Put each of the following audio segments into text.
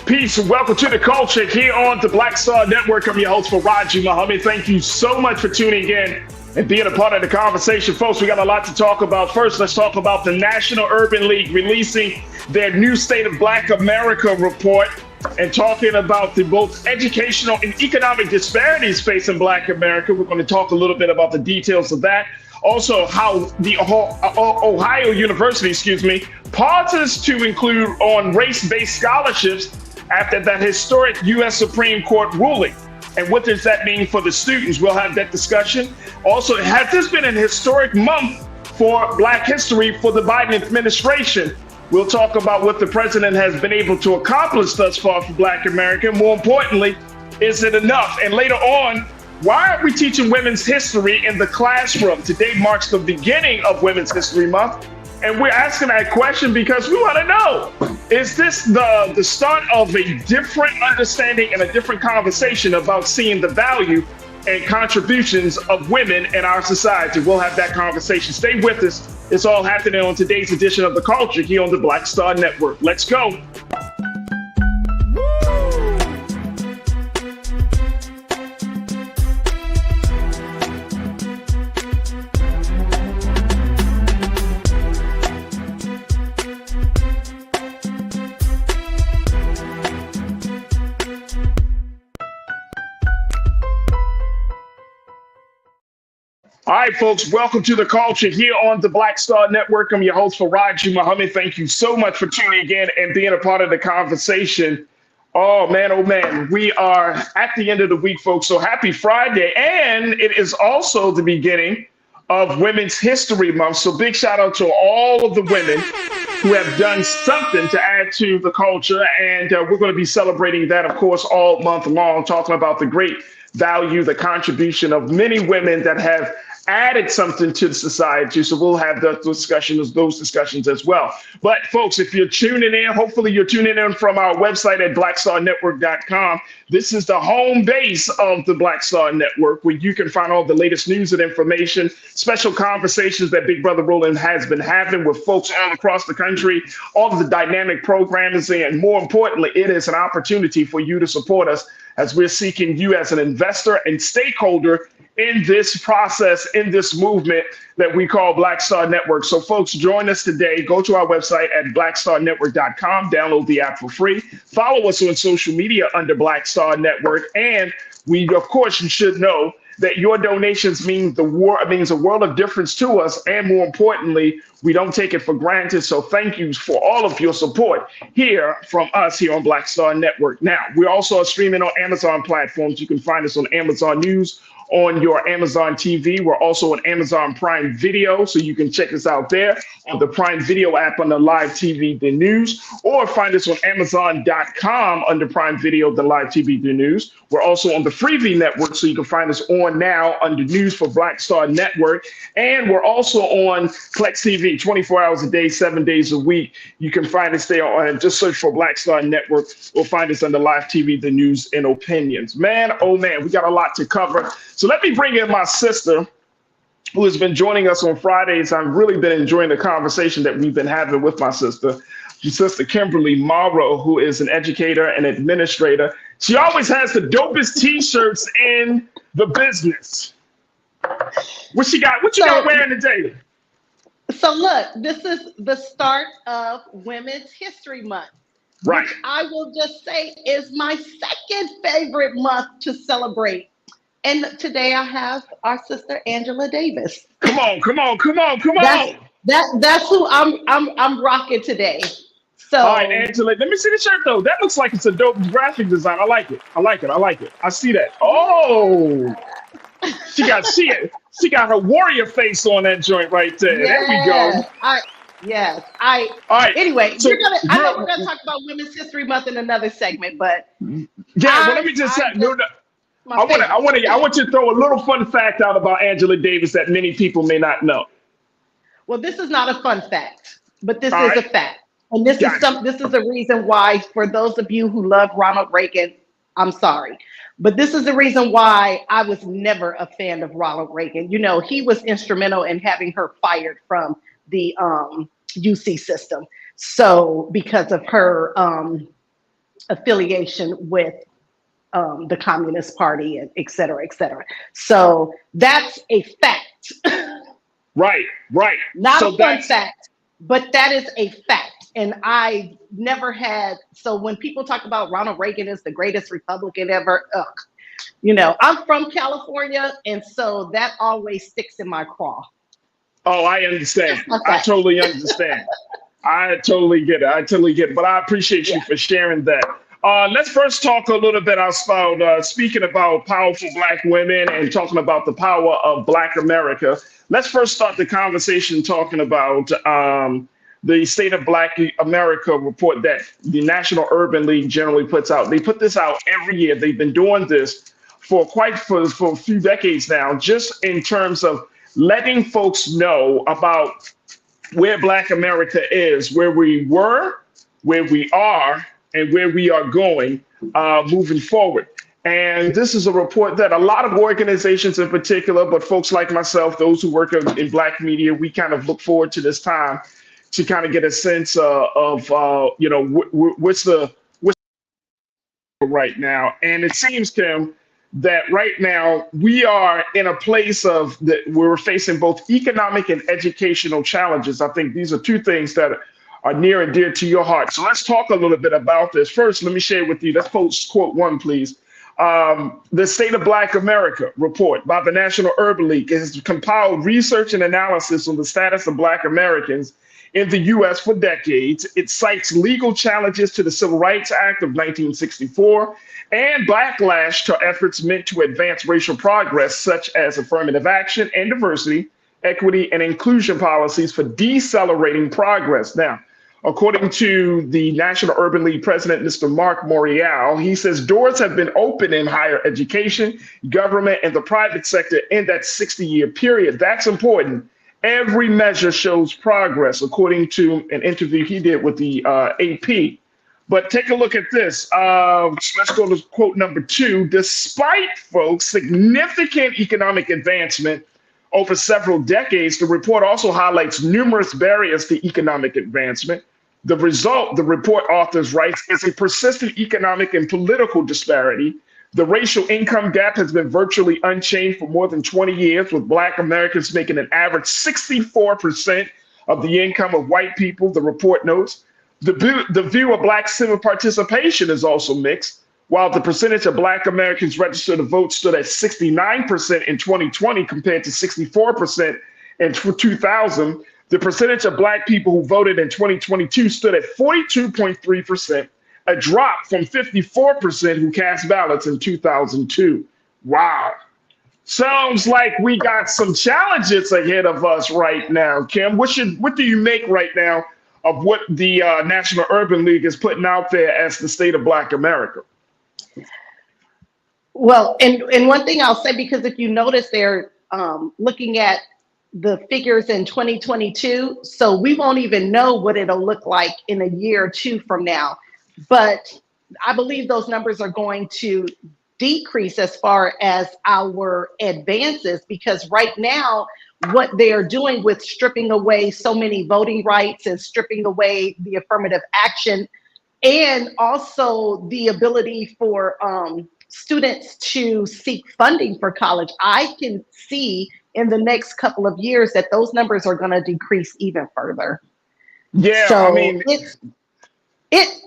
peace, and welcome to the culture here on the Black Star Network. I'm your host, Faraji Muhammad. Thank you so much for tuning in and being a part of the conversation. Folks, we got a lot to talk about. First, let's talk about the National Urban League releasing their new State of Black America report and talking about the both educational and economic disparities facing Black America. We're going to talk a little bit about the details of that. Also, how the Ohio University, pauses to include on race-based scholarships after that historic U.S. Supreme Court ruling. And what does that mean for the students? We'll have that discussion. Also, has this been an historic month for Black history for the Biden administration? We'll talk about what the president has been able to accomplish thus far for Black America. More importantly, is it enough? And later on, why aren't we teaching women's history in the classroom? Today marks the beginning of Women's History Month. And we're asking that question because we want to know, is this the start of a different understanding and a different conversation about seeing the value and contributions of women in our society? We'll have that conversation. Stay with us. It's all happening on today's edition of The Culture here on the Black Star Network. Let's go. All right, folks, welcome to the culture here on the Black Star Network. I'm your host, Faraji Muhammad. Thank you so much for tuning in and being a part of the conversation. Oh, man, we are at the end of the week, folks. So happy Friday. And it is also the beginning of Women's History Month. So big shout out to all of the women who have done something to add to the culture. And we're going to be celebrating that, of course, all month long, talking about the great value, the contribution of many women that have added something to the society. So we'll have those discussions as well. But folks, if you're tuning in, hopefully you're tuning in from our website at blackstarnetwork.com. This is the home base of the Black Star Network, where you can find all the latest news and information, special conversations that Big Brother Roland has been having with folks all across the country, all of the dynamic programs, and more importantly, it is an opportunity for you to support us as we're seeking you as an investor and stakeholder in this process, in this movement that we call Black Star Network. So folks, join us today. Go to our website at blackstarnetwork.com, download the app for free. Follow us on social media under Black Star Network. And we, of course, you should know that your donations means a world of difference to us. And more importantly, we don't take it for granted. So thank you for all of your support here from us here on Black Star Network. Now, we're also streaming on Amazon platforms. You can find us on Amazon News, on your Amazon TV. We're also on Amazon Prime Video, so you can check us out there on the Prime Video app on the live TV, the news, or find us on Amazon.com under Prime Video, the live TV, the news. We're also on the Freevee network, so you can find us on now under News for Black Star Network. And we're also on Flex TV, 24 hours a day, 7 days a week. You can find us there on, just search for Black Star Network, or find us under live TV, the news, and opinions. Man, oh man, we got a lot to cover. So let me bring in my sister, who has been joining us on Fridays. I've really been enjoying the conversation that we've been having with my sister, Kimberly Morrow, who is an educator and administrator. She always has the dopest T-shirts in the business. What you got wearing today? So look, this is the start of Women's History Month. Right. Which I will just say is my second favorite month to celebrate. And today I have our sister Angela Davis. Come on. That's who I'm rocking today. So all right, Angela, let me see the shirt though. That looks like it's a dope graphic design. I like it. I see that. Oh, she got her warrior face on that joint right there. Yes, there we go. All right. Anyway, I know we're gonna talk about Women's History Month in another segment, but let me just say, I want you to throw a little fun fact out about Angela Davis that many people may not know. Well, this is not a fun fact, but this is a fact. And this is the reason why, for those of you who love Ronald Reagan, I'm sorry. But this is the reason why I was never a fan of Ronald Reagan. You know, he was instrumental in having her fired from the UC system. So because of her affiliation with the Communist Party, and et cetera, et cetera. So that's a fact. Right. Not So a fun fact, but that is a fact. And I never had, so when people talk about Ronald Reagan as the greatest Republican ever, you know, I'm from California, and so that always sticks in my craw. Oh, I understand. I totally understand. I totally get it. But I appreciate you for sharing that. Let's first talk a little bit about speaking about powerful Black women and talking about the power of Black America. Let's first start the conversation talking about the State of Black America report that the National Urban League generally puts out. They put this out every year. They've been doing this for a few decades now, just in terms of letting folks know about where Black America is, where we were, where we are, and where we are going moving forward. And this is a report that a lot of organizations in particular, but folks like myself, those who work in Black media, we kind of look forward to this time to kind of get a sense of what's right now. And it seems, Kim, that right now we are in a place of that we're facing both economic and educational challenges. I think these are two things that are near and dear to your heart. So let's talk a little bit about this. First, let me share with you, let's quote one, please. The State of Black America report by the National Urban League has compiled research and analysis on the status of Black Americans in the U.S. for decades. It cites legal challenges to the Civil Rights Act of 1964 and backlash to efforts meant to advance racial progress, such as affirmative action and diversity, equity, and inclusion policies for decelerating progress. Now, according to the National Urban League president, Mr. Mark Morial, he says doors have been open in higher education, government, and the private sector in that 60-year period. That's important. Every measure shows progress, according to an interview he did with the AP. But take a look at this. Let's go to quote number 2. Despite, folks, significant economic advancement over several decades, the report also highlights numerous barriers to economic advancement. The result, the report authors writes, is a persistent economic and political disparity. The racial income gap has been virtually unchanged for more than 20 years, with Black Americans making an average 64% of the income of white people, the report notes. The view of Black civic participation is also mixed. While the percentage of Black Americans registered to vote stood at 69% in 2020 compared to 64% in 2000, the percentage of Black people who voted in 2022 stood at 42.3%, a drop from 54% who cast ballots in 2002. Wow. Sounds like we got some challenges ahead of us right now, Kim. What do you make right now of what the National Urban League is putting out there as the State of Black America? Well, and one thing I'll say, because if you notice, they're looking at the figures in 2022, so we won't even know what it'll look like in a year or two from now. But I believe those numbers are going to decrease as far as our advances, because right now, what they are doing with stripping away so many voting rights and stripping away the affirmative action, and also the ability for students to seek funding for college, I can see in the next couple of years that those numbers are going to decrease even further. Yeah, so I mean,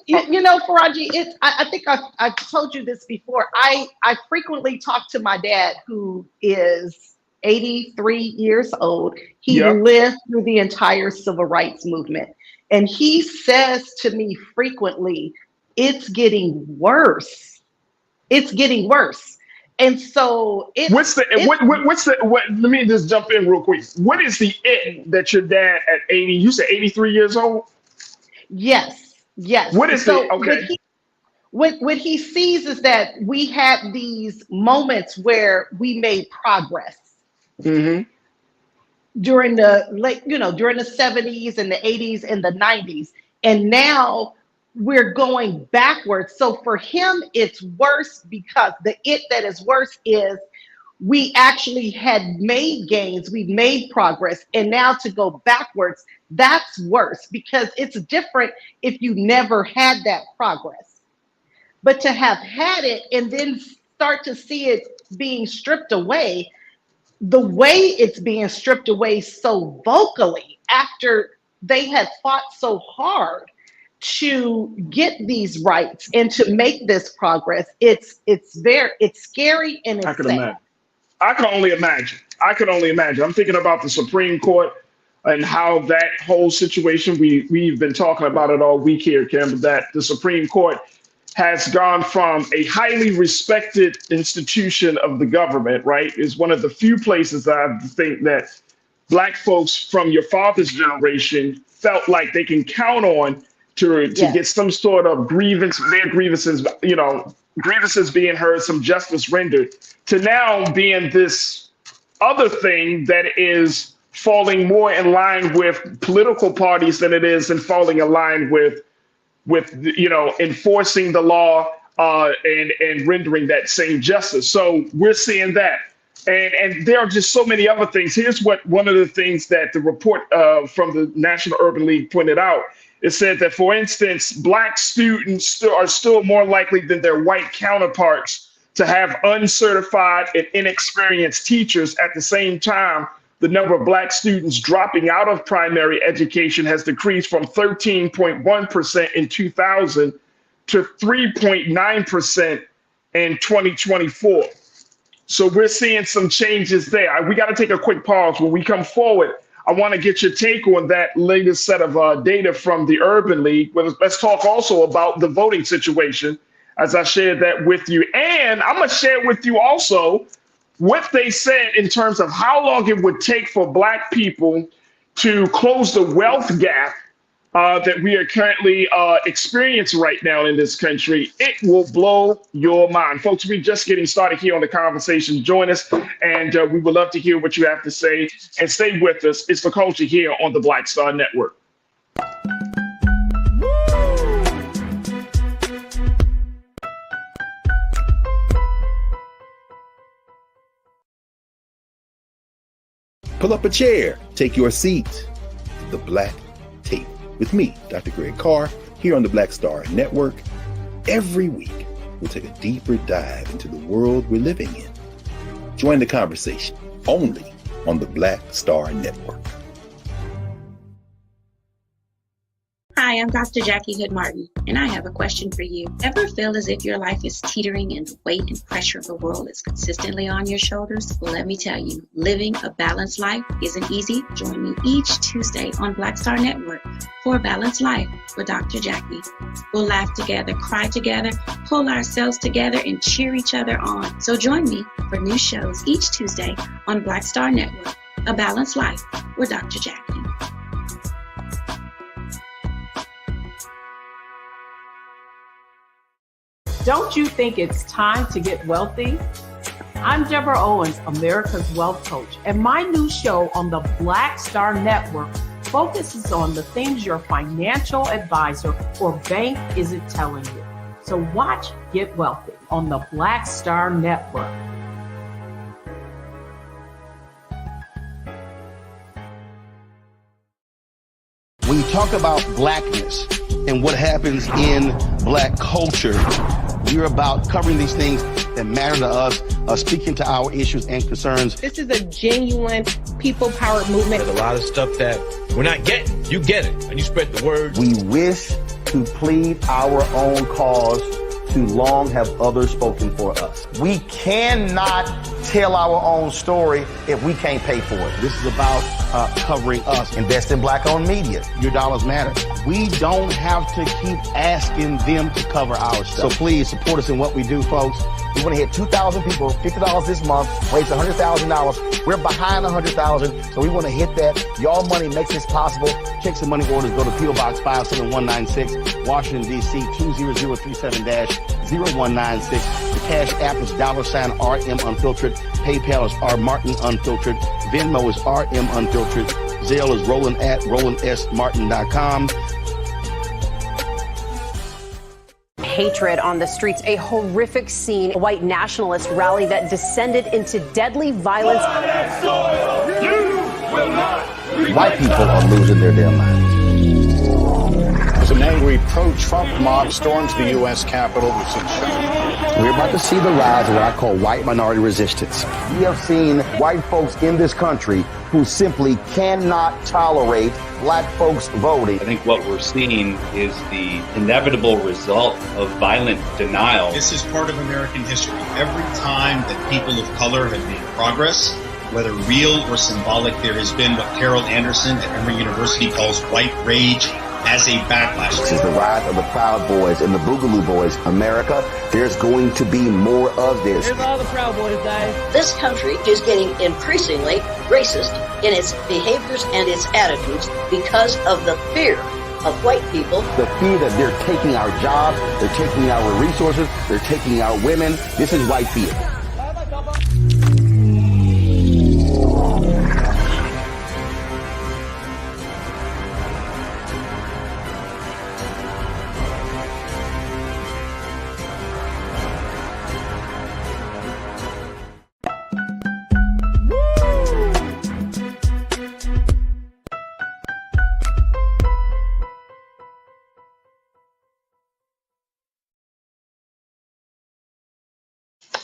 Faraji, I think I've told you this before. I frequently talk to my dad, who is 83 years old. He lived through the entire civil rights movement. And he says to me frequently, it's getting worse. It's getting worse. And so let me just jump in real quick. What is the it that your dad at 80, you said 83 years old? Yes. What is what he sees is that we had these moments where we made progress. Mm-hmm. During the during the 70s and the 80s and the 90s. And now we're going backwards. So for him, it's worse, because the it that is worse is we actually had made gains, we've made progress, and now to go backwards, that's worse, because it's different if you never had that progress. But to have had it and then start to see it being stripped away, the way it's being stripped away so vocally after they had fought so hard to get these rights and to make this progress, it's scary and it's sad. Imagine. I can only imagine. I'm thinking about the Supreme Court and how that whole situation, we've been talking about it all week here, Kim, that the Supreme Court has gone from a highly respected institution of the government, right? Is one of the few places that I think that Black folks from your father's generation felt like they can count on to get some sort of grievance, their grievances, grievances being heard, some justice rendered, to now being this other thing that is falling more in line with political parties than it is and falling in line with enforcing the law and rendering that same justice. So we're seeing that. And there are just so many other things. Here's what one of the things that the report from the National Urban League pointed out. It said that, for instance, Black students are still more likely than their white counterparts to have uncertified and inexperienced teachers. At the same time, the number of Black students dropping out of primary education has decreased from 13.1% in 2000 to 3.9% in 2024. So we're seeing some changes there. We got to take a quick pause. When we come forward, I want to get your take on that latest set of data from the Urban League. Let's talk also about the voting situation, as I shared that with you. And I'm going to share with you also what they said in terms of how long it would take for Black people to close the wealth gap that we are currently experiencing right now in this country. It will blow your mind. Folks, we're just getting started here on the conversation. Join us, and we would love to hear what you have to say. And stay with us. It's The Culture here on the Black Star Network. Pull up a chair, take your seat. The Black Tape with me, Dr. Greg Carr, here on the Black Star Network. Every week, we'll take a deeper dive into the world we're living in. Join the conversation only on the Black Star Network. Hi, I'm Dr. Jackie Hood Martin, and I have a question for you. Ever feel as if your life is teetering and the weight and pressure of the world is consistently on your shoulders? Well, let me tell you, living a balanced life isn't easy. Join me each Tuesday on Black Star Network for A Balanced Life with Dr. Jackie. We'll laugh together, cry together, pull ourselves together, and cheer each other on. So join me for new shows each Tuesday on Black Star Network, A Balanced Life with Dr. Jackie. Don't you think it's time to get wealthy? I'm Deborah Owens, America's Wealth Coach, and my new show on the Black Star Network focuses on the things your financial advisor or bank isn't telling you. So watch Get Wealthy on the Black Star Network. When you talk about blackness and what happens in Black culture, we're about covering these things that matter to us, speaking to our issues and concerns. This is a genuine people-powered movement. There's a lot of stuff that we're not getting. You get it, and you spread the word. We wish to plead our own cause. Too long have others spoken for us. We cannot tell our own story if we can't pay for it. This is about covering us. Invest in Black-owned media. Your dollars matter. We don't have to keep asking them to cover our stuff. So please support us in what we do, folks. We want to hit 2,000 people, $50 this month, raise $100,000. We're behind 100,000, so we want to hit that. Your money makes this possible. Check some money orders. Go to P.O. Box 57196, Washington, D.C. 20037-0196. The Cash App is $RM Unfiltered. PayPal is R Martin Unfiltered. Venmo is RM Unfiltered. Zelle is Roland at RolandSMartin.com. Hatred on the streets, a horrific scene, a white nationalist rally that descended into deadly violence. White people are losing their damn minds. What's her name? angry pro-Trump mob storms the U.S. Capitol. We're about to see the rise of what I call white minority resistance. We have seen white folks in this country who simply cannot tolerate black folks voting. I think what we're seeing is the inevitable result of violent denial. This is part of American history. Every time that people of color have made progress, whether real or symbolic, there has been what Carol Anderson at Emory University calls white rage as a backlash. This is the rise of the Proud Boys and the Boogaloo Boys. America, there's going to be more of this. Here's all the Proud Boys, guys. This country is getting increasingly racist in its behaviors and its attitudes because of the fear of white people. The fear that they're taking our jobs, they're taking our resources, they're taking our women. This is white fear.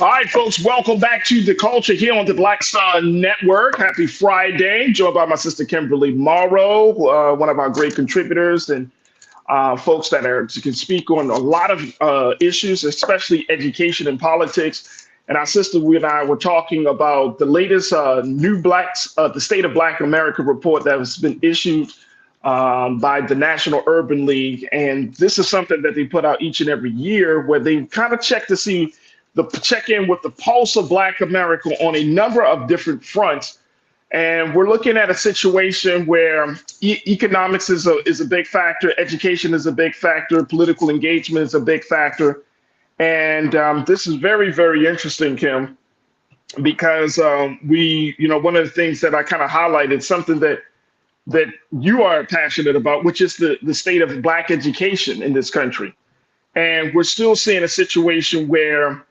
All right, folks, welcome back to The Culture here on the Black Star Network. Happy Friday. Joined by my sister Kimberly Morrow, one of our great contributors and folks that can speak on a lot of issues, especially education and politics. And our sister, we and I were talking about the latest the State of Black America report that has been issued by the National Urban League. And this is something that they put out each and every year where they kind of check in with the pulse of Black America on a number of different fronts. And we're looking at a situation where economics is a big factor, education is a big factor, political engagement is a big factor. And this is very, very interesting, Kim, because one of the things that I kind of highlighted, something that you are passionate about, which is the state of Black education in this country. And we're still seeing a situation where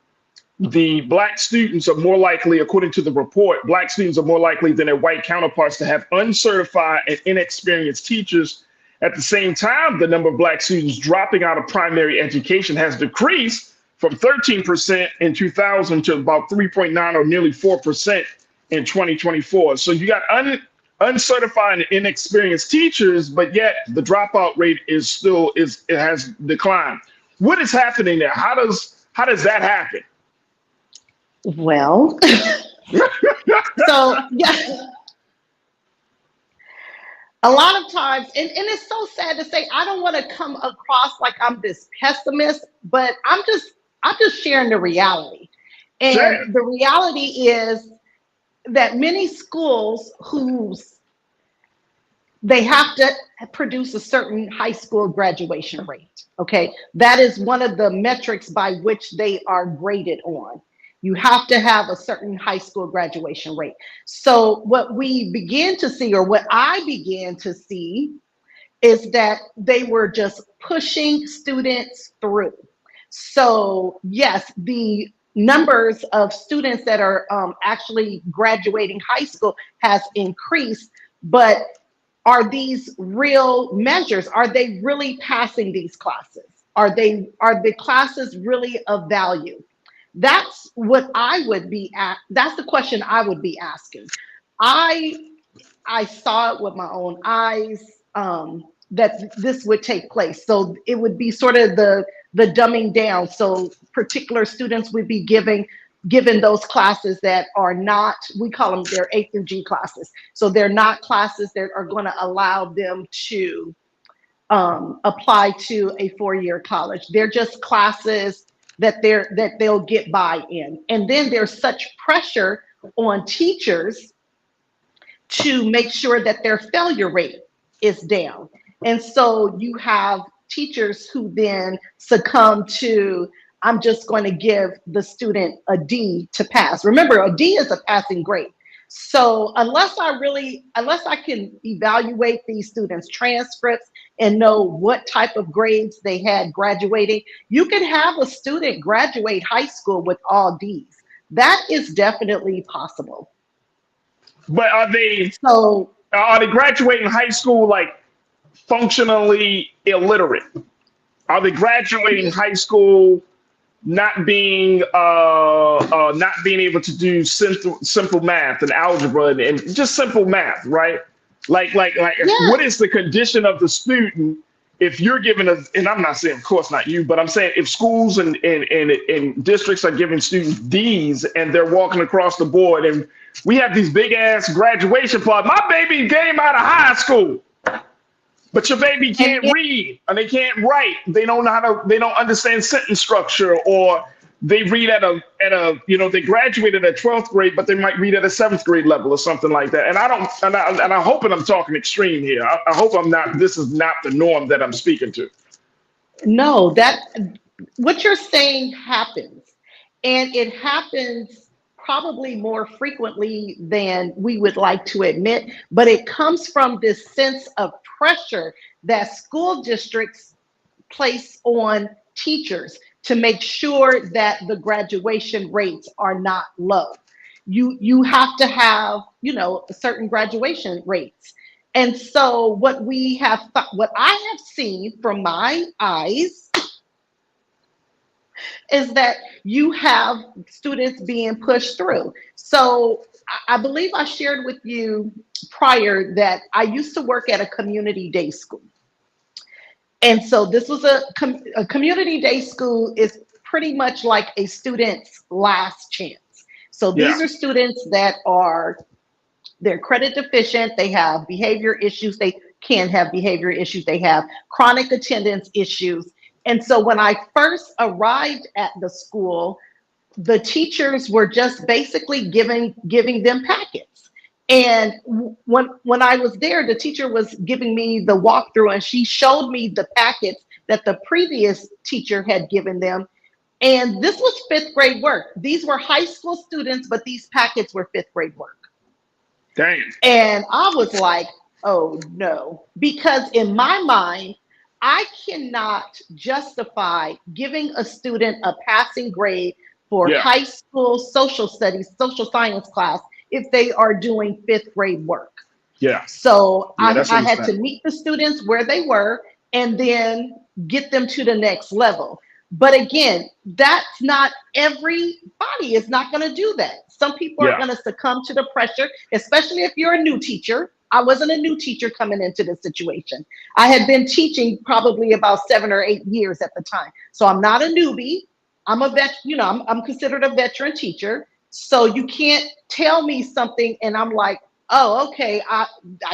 the Black students are more likely, according to the report, Black students are more likely than their white counterparts to have uncertified and inexperienced teachers. At the same time, the number of Black students dropping out of primary education has decreased from 13% in 2000 to about 3.9 or nearly 4% in 2024. So you got uncertified and inexperienced teachers, but yet the dropout rate it has declined. What is happening there? How does that happen? Well, so yeah, a lot of times, and it's so sad to say, I don't want to come across like I'm this pessimist, but I'm just sharing the reality. And sure. The reality is that many schools they have to produce a certain high school graduation rate. Okay, that is one of the metrics by which they are graded on. You have to have a certain high school graduation rate. So what we begin to see, or what I began to see, is that they were just pushing students through. So yes, the numbers of students that are actually graduating high school has increased, but are these real measures? Are they really passing these classes? Are the classes really of value? That's what I would be at. That's the question I would be asking. I saw it with my own eyes that this would take place. So it would be sort of the dumbing down. So particular students would be given those classes that are not, we call them their A through G classes. So they're not classes that are going to allow them to apply to a four-year college. They're just classes that they'll get by in. And then there's such pressure on teachers to make sure that their failure rate is down. And so you have teachers who then succumb to, I'm just going to give the student a D to pass. Remember, a D is a passing grade. So unless I can evaluate these students' transcripts and know what type of grades they had graduating, you can have a student graduate high school with all Ds. That is definitely possible. But are they graduating high school like functionally illiterate? Are they graduating high school not being able to do simple math and algebra and just simple math, right? Like what is the condition of the student if you're giving a, and I'm not saying of course not you, but I'm saying if schools and districts are giving students D's and they're walking across the board, and we have these big ass graduation parties. My baby came out of high school. But your baby can't read and they can't write. They don't know how to, they don't understand sentence structure, or they read at a, they graduated at 12th grade, but they might read at a 7th grade level or something like that. And I'm hoping I'm talking extreme here. I hope I'm not, this is not the norm that I'm speaking to. No, what you're saying happens, and it happens probably more frequently than we would like to admit, but it comes from this sense of pressure that school districts place on teachers to make sure that the graduation rates are not low. You have to have, certain graduation rates. And so what I have seen from my eyes is that you have students being pushed through. So I believe I shared with you prior that I used to work at a community day school. And so this was a community day school is pretty much like a student's last chance. So these are students that they're credit deficient, they have behavior issues, they can have behavior issues, they have chronic attendance issues. And so when I first arrived at the school, the teachers were just basically giving them packets. And when I was there, the teacher was giving me the walkthrough and she showed me the packets that the previous teacher had given them. And this was 5th grade work. These were high school students, but these packets were 5th grade work. Dang. And I was like, oh no, because in my mind, I cannot justify giving a student a passing grade for high school social studies, social science class, if they are doing 5th grade work. Yeah. So I had to meet the students where they were and then get them to the next level. But again, that's not everybody is not going to do that. Some people are going to succumb to the pressure, especially if you're a new teacher. I wasn't a new teacher coming into this situation. I had been teaching probably about 7 or 8 years at the time. So I'm not a newbie. I'm a I'm considered a veteran teacher. So you can't tell me something and I'm like, oh, okay, I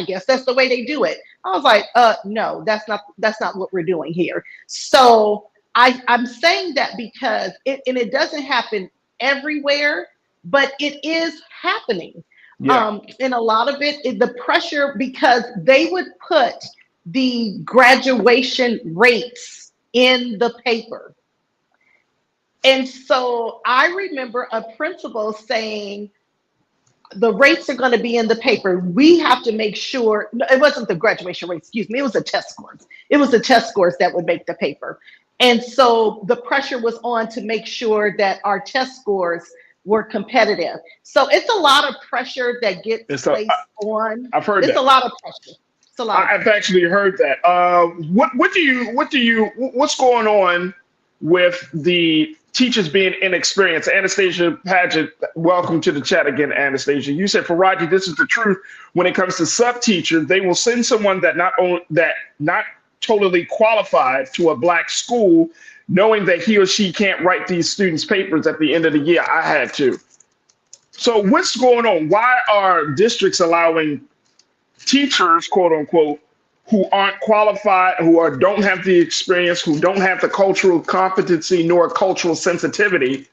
guess that's the way they do it. I was like, no, that's not what we're doing here. So I'm saying that because it doesn't happen everywhere, but it is happening. And a lot of it, the pressure, because they would put the graduation rates in the paper. And so I remember a principal saying, the rates are going to be in the paper. We have to make sure, it wasn't the graduation rate, excuse me, it was the test scores. It was the test scores that would make the paper. And so the pressure was on to make sure that our test scores were competitive. So it's a lot of pressure that gets placed on. I've heard it's that. A lot of pressure. It's a lot. I've actually heard that. What's going on with the teachers being inexperienced? Anastasia Paget, welcome to the chat again, Anastasia. You said, for Roger, this is the truth. When it comes to sub-teachers, they will send someone that not totally qualified to a Black school, knowing that he or she can't write these students' papers at the end of the year. I had to. So what's going on? Why are districts allowing teachers, quote unquote, who aren't qualified, who don't have the experience, who don't have the cultural competency nor cultural sensitivity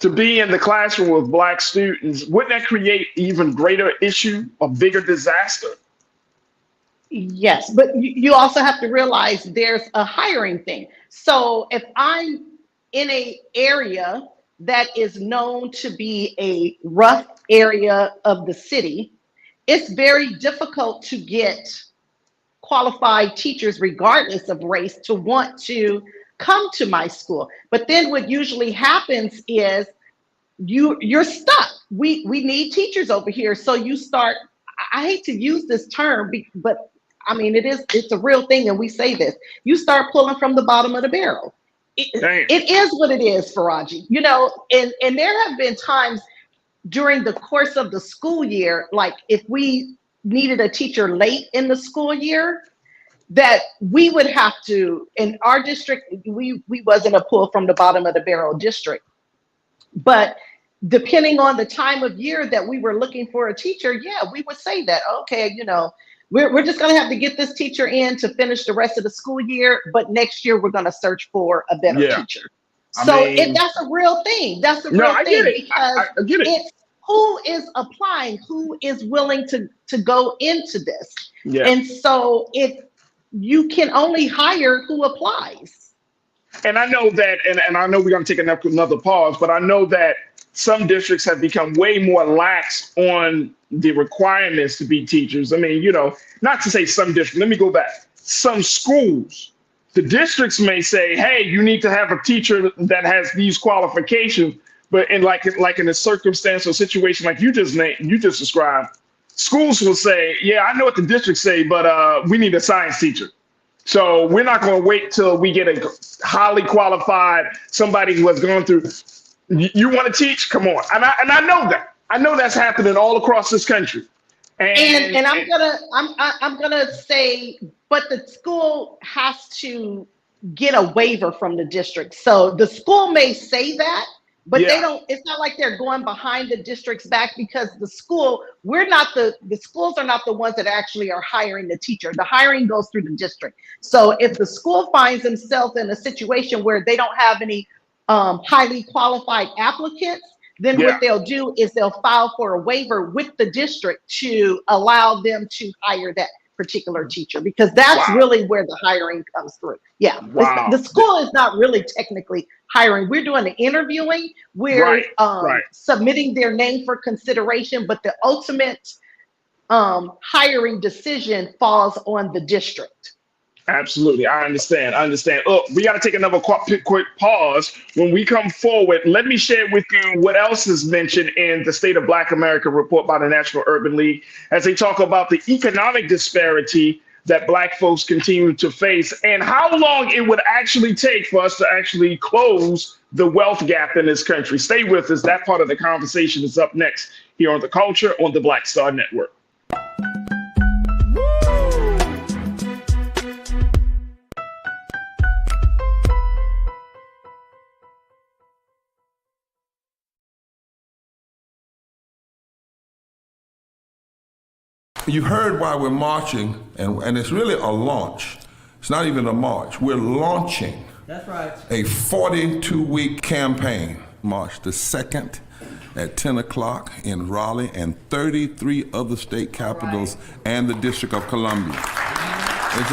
to be in the classroom with Black students? Wouldn't that create even greater issue, a bigger disaster? Yes, but you also have to realize there's a hiring thing. So if I'm in an area that is known to be a rough area of the city, it's very difficult to get qualified teachers, regardless of race, to want to come to my school. But then what usually happens is you're stuck. We need teachers over here. So you start, I hate to use this term, but I mean, it's a real thing, and we say this. You start pulling from the bottom of the barrel. It is what it is, Faraji. You know, and there have been times during the course of the school year, like if we needed a teacher late in the school year, that we would have to, in our district, we wasn't a pull from the bottom of the barrel district, but depending on the time of year that we were looking for a teacher, yeah, we would say that, okay, you know, we're just gonna have to get this teacher in to finish the rest of the school year, but next year we're gonna search for a better teacher. So that's a real thing. That's a real thing, because I get it. It's who is applying, who is willing to go into this. Yeah. And so you can only hire who applies. And I know that, and I know we're going to take another pause, but I know that some districts have become way more lax on the requirements to be teachers. I mean, you know, not to say some districts, let me go back. Some schools, the districts may say, hey, you need to have a teacher that has these qualifications, but in like in a circumstance or situation like you just described, schools will say, yeah, I know what the districts say, but we need a science teacher. So we're not going to wait till we get a highly qualified, somebody who has gone through. You want to teach? Come on. And I know that. I know that's happening all across this country. And I'm gonna say, but the school has to get a waiver from the district. So the school may say that, but they don't. It's not like they're going behind the district's back, because the schools are not the ones that actually are hiring the teacher. The hiring goes through the district. So if the school finds themselves in a situation where they don't have any highly qualified applicants, then what they'll do is they'll file for a waiver with the district to allow them to hire that particular teacher, because that's really where the hiring comes through. Yeah. The school is not really technically hiring. We're doing the interviewing. We're submitting their name for consideration, but the ultimate hiring decision falls on the district. Absolutely. I understand. Oh, we got to take another quick pause. When we come forward, let me share with you what else is mentioned in the State of Black America report by the National Urban League, as they talk about the economic disparity that Black folks continue to face and how long it would actually take for us to actually close the wealth gap in this country. Stay with us. That part of the conversation is up next here on The Culture on the Black Star Network. You heard why we're marching, and it's really a launch. It's not even a march. We're launching a 42-week campaign. March the 2nd at 10 o'clock in Raleigh and 33 other state capitals and the District of Columbia. This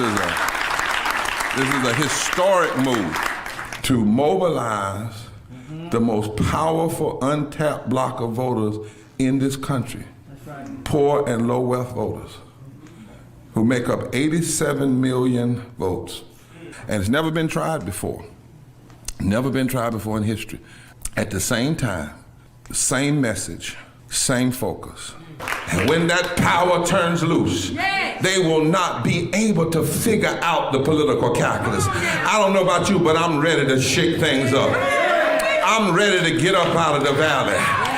is a historic move to mobilize the most powerful untapped block of voters in this country. Poor and low wealth voters who make up 87 million votes. And it's never been tried before. Never been tried before in history. At the same time, same message, same focus. And when that power turns loose, they will not be able to figure out the political calculus. I don't know about you, but I'm ready to shake things up. I'm ready to get up out of the valley.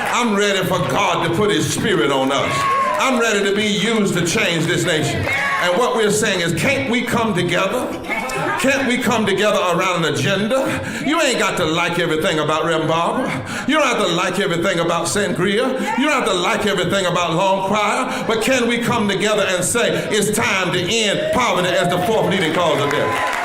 I'm ready for God to put his spirit on us. I'm ready to be used to change this nation. And what we're saying is, can't we come together? Can't we come together around an agenda? You ain't got to like everything about Reverend Barber. You don't have to like everything about Sangria. You don't have to like everything about Long Choir. But can we come together and say, it's time to end poverty as the fourth leading cause of death?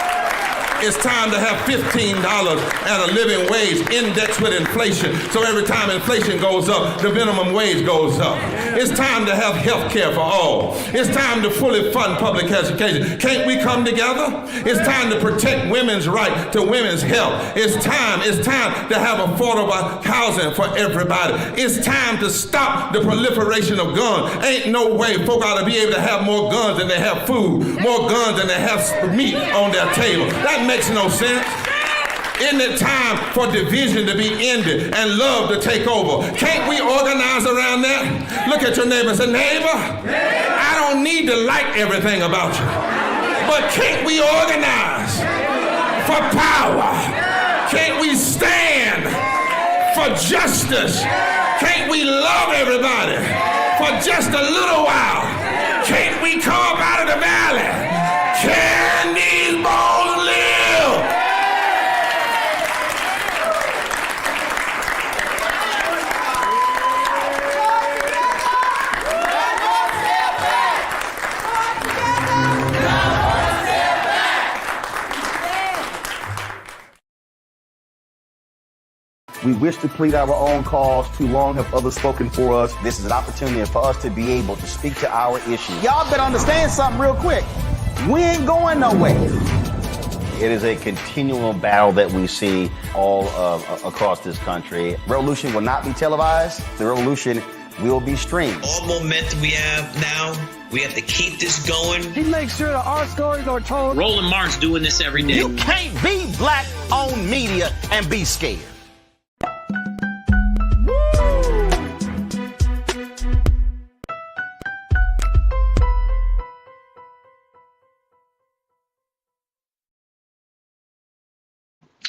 It's time to have $15 and a living wage indexed with inflation. So every time inflation goes up, the minimum wage goes up. It's time to have health care for all. It's time to fully fund public education. Can't we come together? It's time to protect women's right to women's health. It's time to have affordable housing for everybody. It's time to stop the proliferation of guns. Ain't no way folk ought to be able to have more guns than they have food, more guns than they have meat on their table. That makes no sense. Isn't it time for division to be ended and love to take over? Can't we organize around that? Look at your neighbor and say, neighbor, I don't need to like everything about you, but can't we organize for power? Can't we stand for justice? Can't we love everybody for just a little while? Can't we come up out of the valley? Can these bones live? We wish to plead our own cause. Too long have others spoken for us. This is an opportunity for us to be able to speak to our issues. Y'all better understand something real quick. We ain't going nowhere. It is a continual battle that we see all across this country. Revolution will not be televised. The revolution will be streamed. All momentum we have now, we have to keep this going. He makes sure that our stories are told. Roland Martin's doing this every day. You can't be black-owned media and be scared.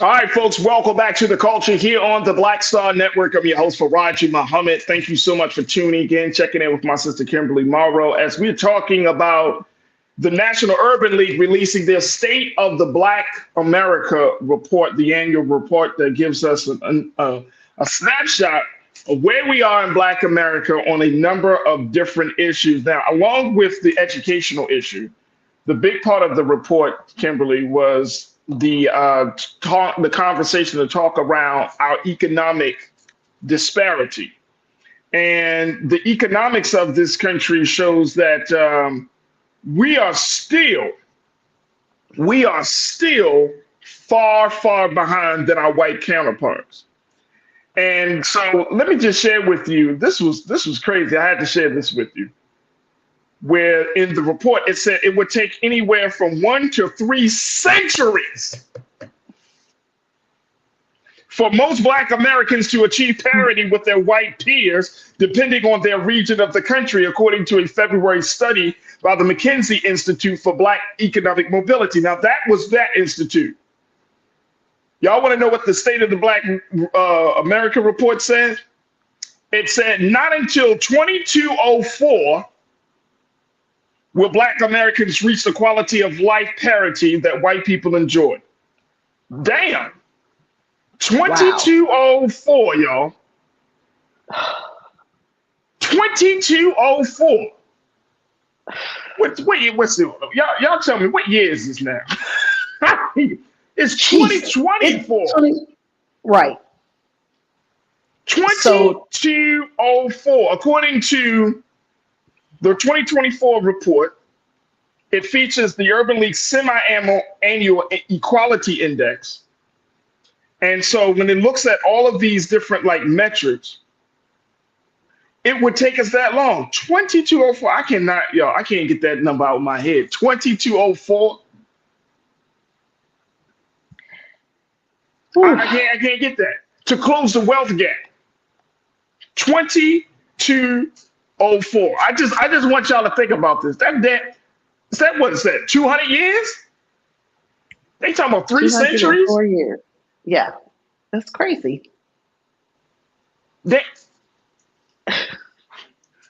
All right, folks, welcome back to The Culture here on the Black Star Network. I'm your host, Faraji Muhammad. Thank you so much for tuning in, checking in with my sister, Kimberly Morrow, as we're talking about the National Urban League releasing their State of the Black America report, the annual report that gives us a snapshot of where we are in Black America on a number of different issues. Now, along with the educational issue, the big part of the report, Kimberly, was the conversation, the talk around our economic disparity. And the economics of this country shows that we are still far, far behind than our white counterparts. And so let me just share with you, this was crazy. I had to share this with you. Where in the report, it said it would take anywhere from 1 to 3 centuries for most Black Americans to achieve parity with their white peers, depending on their region of the country, according to a February study by the McKinsey Institute for Black Economic Mobility. Now, that was that institute. Y'all want to know what the State of the Black America report said? It said not until 2204 will Black Americans reach the quality of life parity that white people enjoy. Damn. 2204, y'all. 2204. What's it? Y'all tell me, what year is this now? It's 2024. Right. 2204. According to the 2024 report, it features the Urban League semi-annual equality index. And so when it looks at all of these different metrics, it would take us that long. 2204, I can't get that number out of my head. 2204. I can't get that. To close the wealth gap. 2204. I just want y'all to think about this. What is that? 200 years? They talking about 3 centuries? 4 years. Yeah, that's crazy.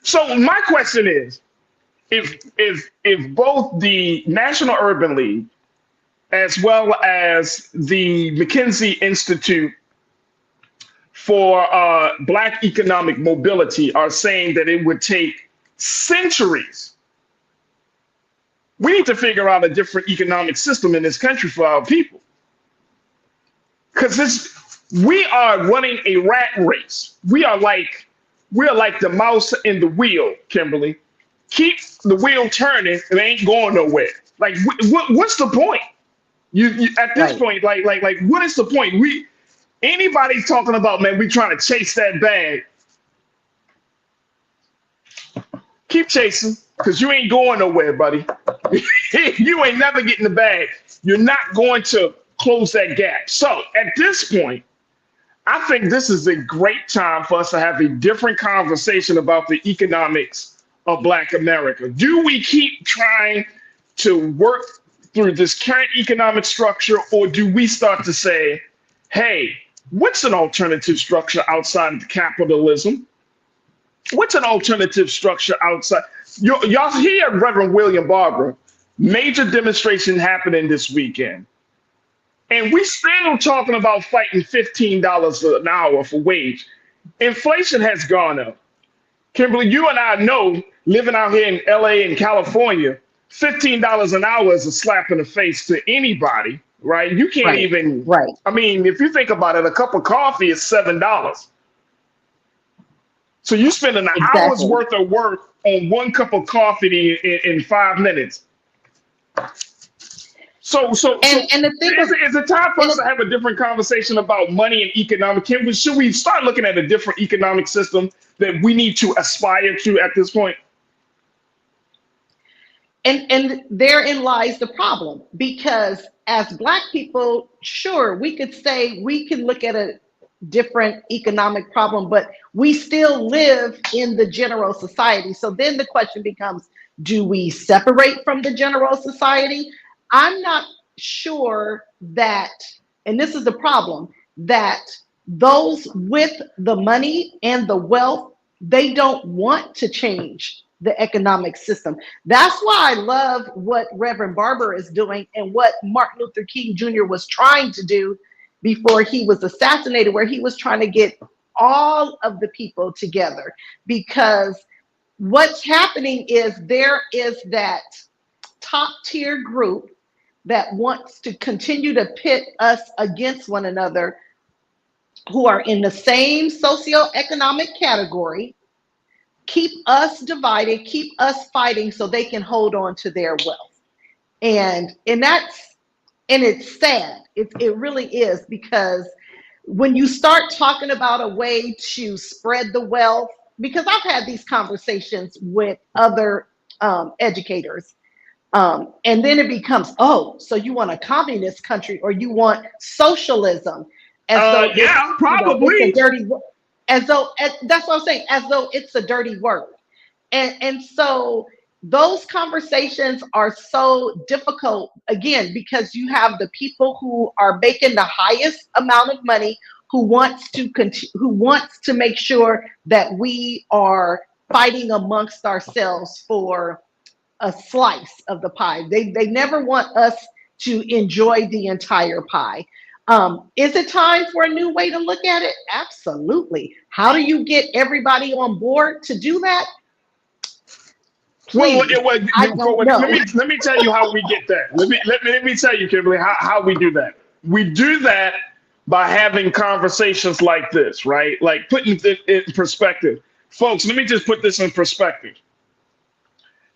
So my question is, if both the National Urban League as well as the McKinsey Institute for Black Economic Mobility are saying that it would take centuries, we need to figure out a different economic system in this country for our people. Because we are running a rat race. We're like the mouse in the wheel, Kimberly. Keep the wheel turning, it ain't going nowhere. Like, what's the point? You at this point, like, what is the point? Anybody's talking about, man, we trying to chase that bag. Keep chasing, because you ain't going nowhere, buddy. You ain't never getting the bag. You're not going to close that gap. So at this point, I think this is a great time for us to have a different conversation about the economics of Black America. Do we keep trying to work through this current economic structure, or do we start to say, hey, what's an alternative structure outside of capitalism? What's an alternative structure outside? Y'all hear Reverend William Barber, major demonstration happening this weekend. And we still talking about fighting $15 an hour for wage. Inflation has gone up. Kimberly, you and I know, living out here in LA and California, $15 an hour is a slap in the face to anybody, right? You can't even, I mean, if you think about it, a cup of coffee is $7. So you're spending an hour's worth of work on one cup of coffee in 5 minutes. So the thing is it time for us to have a different conversation about money and economic? Should we start looking at a different economic system that we need to aspire to at this point? And therein lies the problem, because as Black people, sure, we could say we can look at a different economic problem, but we still live in the general society. So then the question becomes, do we separate from the general society? I'm not sure that, and this is the problem, that those with the money and the wealth, they don't want to change the economic system. That's why I love what Reverend Barber is doing and what Martin Luther King Jr. was trying to do before he was assassinated, where he was trying to get all of the people together. Because what's happening is there is that top tier group that wants to continue to pit us against one another, who are in the same socioeconomic category, keep us divided, keep us fighting so they can hold on to their wealth. And it's sad. It really is, because when you start talking about a way to spread the wealth, because I've had these conversations with other educators, and then it becomes, oh, so you want a communist country or you want socialism? As though yeah, probably. It's a dirty, as though, that's what I'm saying, as though it's a dirty word. And so those conversations are so difficult, again, because you have the people who are making the highest amount of money, who wants to make sure that we are fighting amongst ourselves for a slice of the pie. They never want us to enjoy the entire pie. Is it time for a new way to look at it? Absolutely. How do you get everybody on board to do that? Please, let me tell you how we get that. Let me tell you, Kimberly, how we do that. We do that by having conversations like this, right? Like putting it in perspective. Folks, let me just put this in perspective.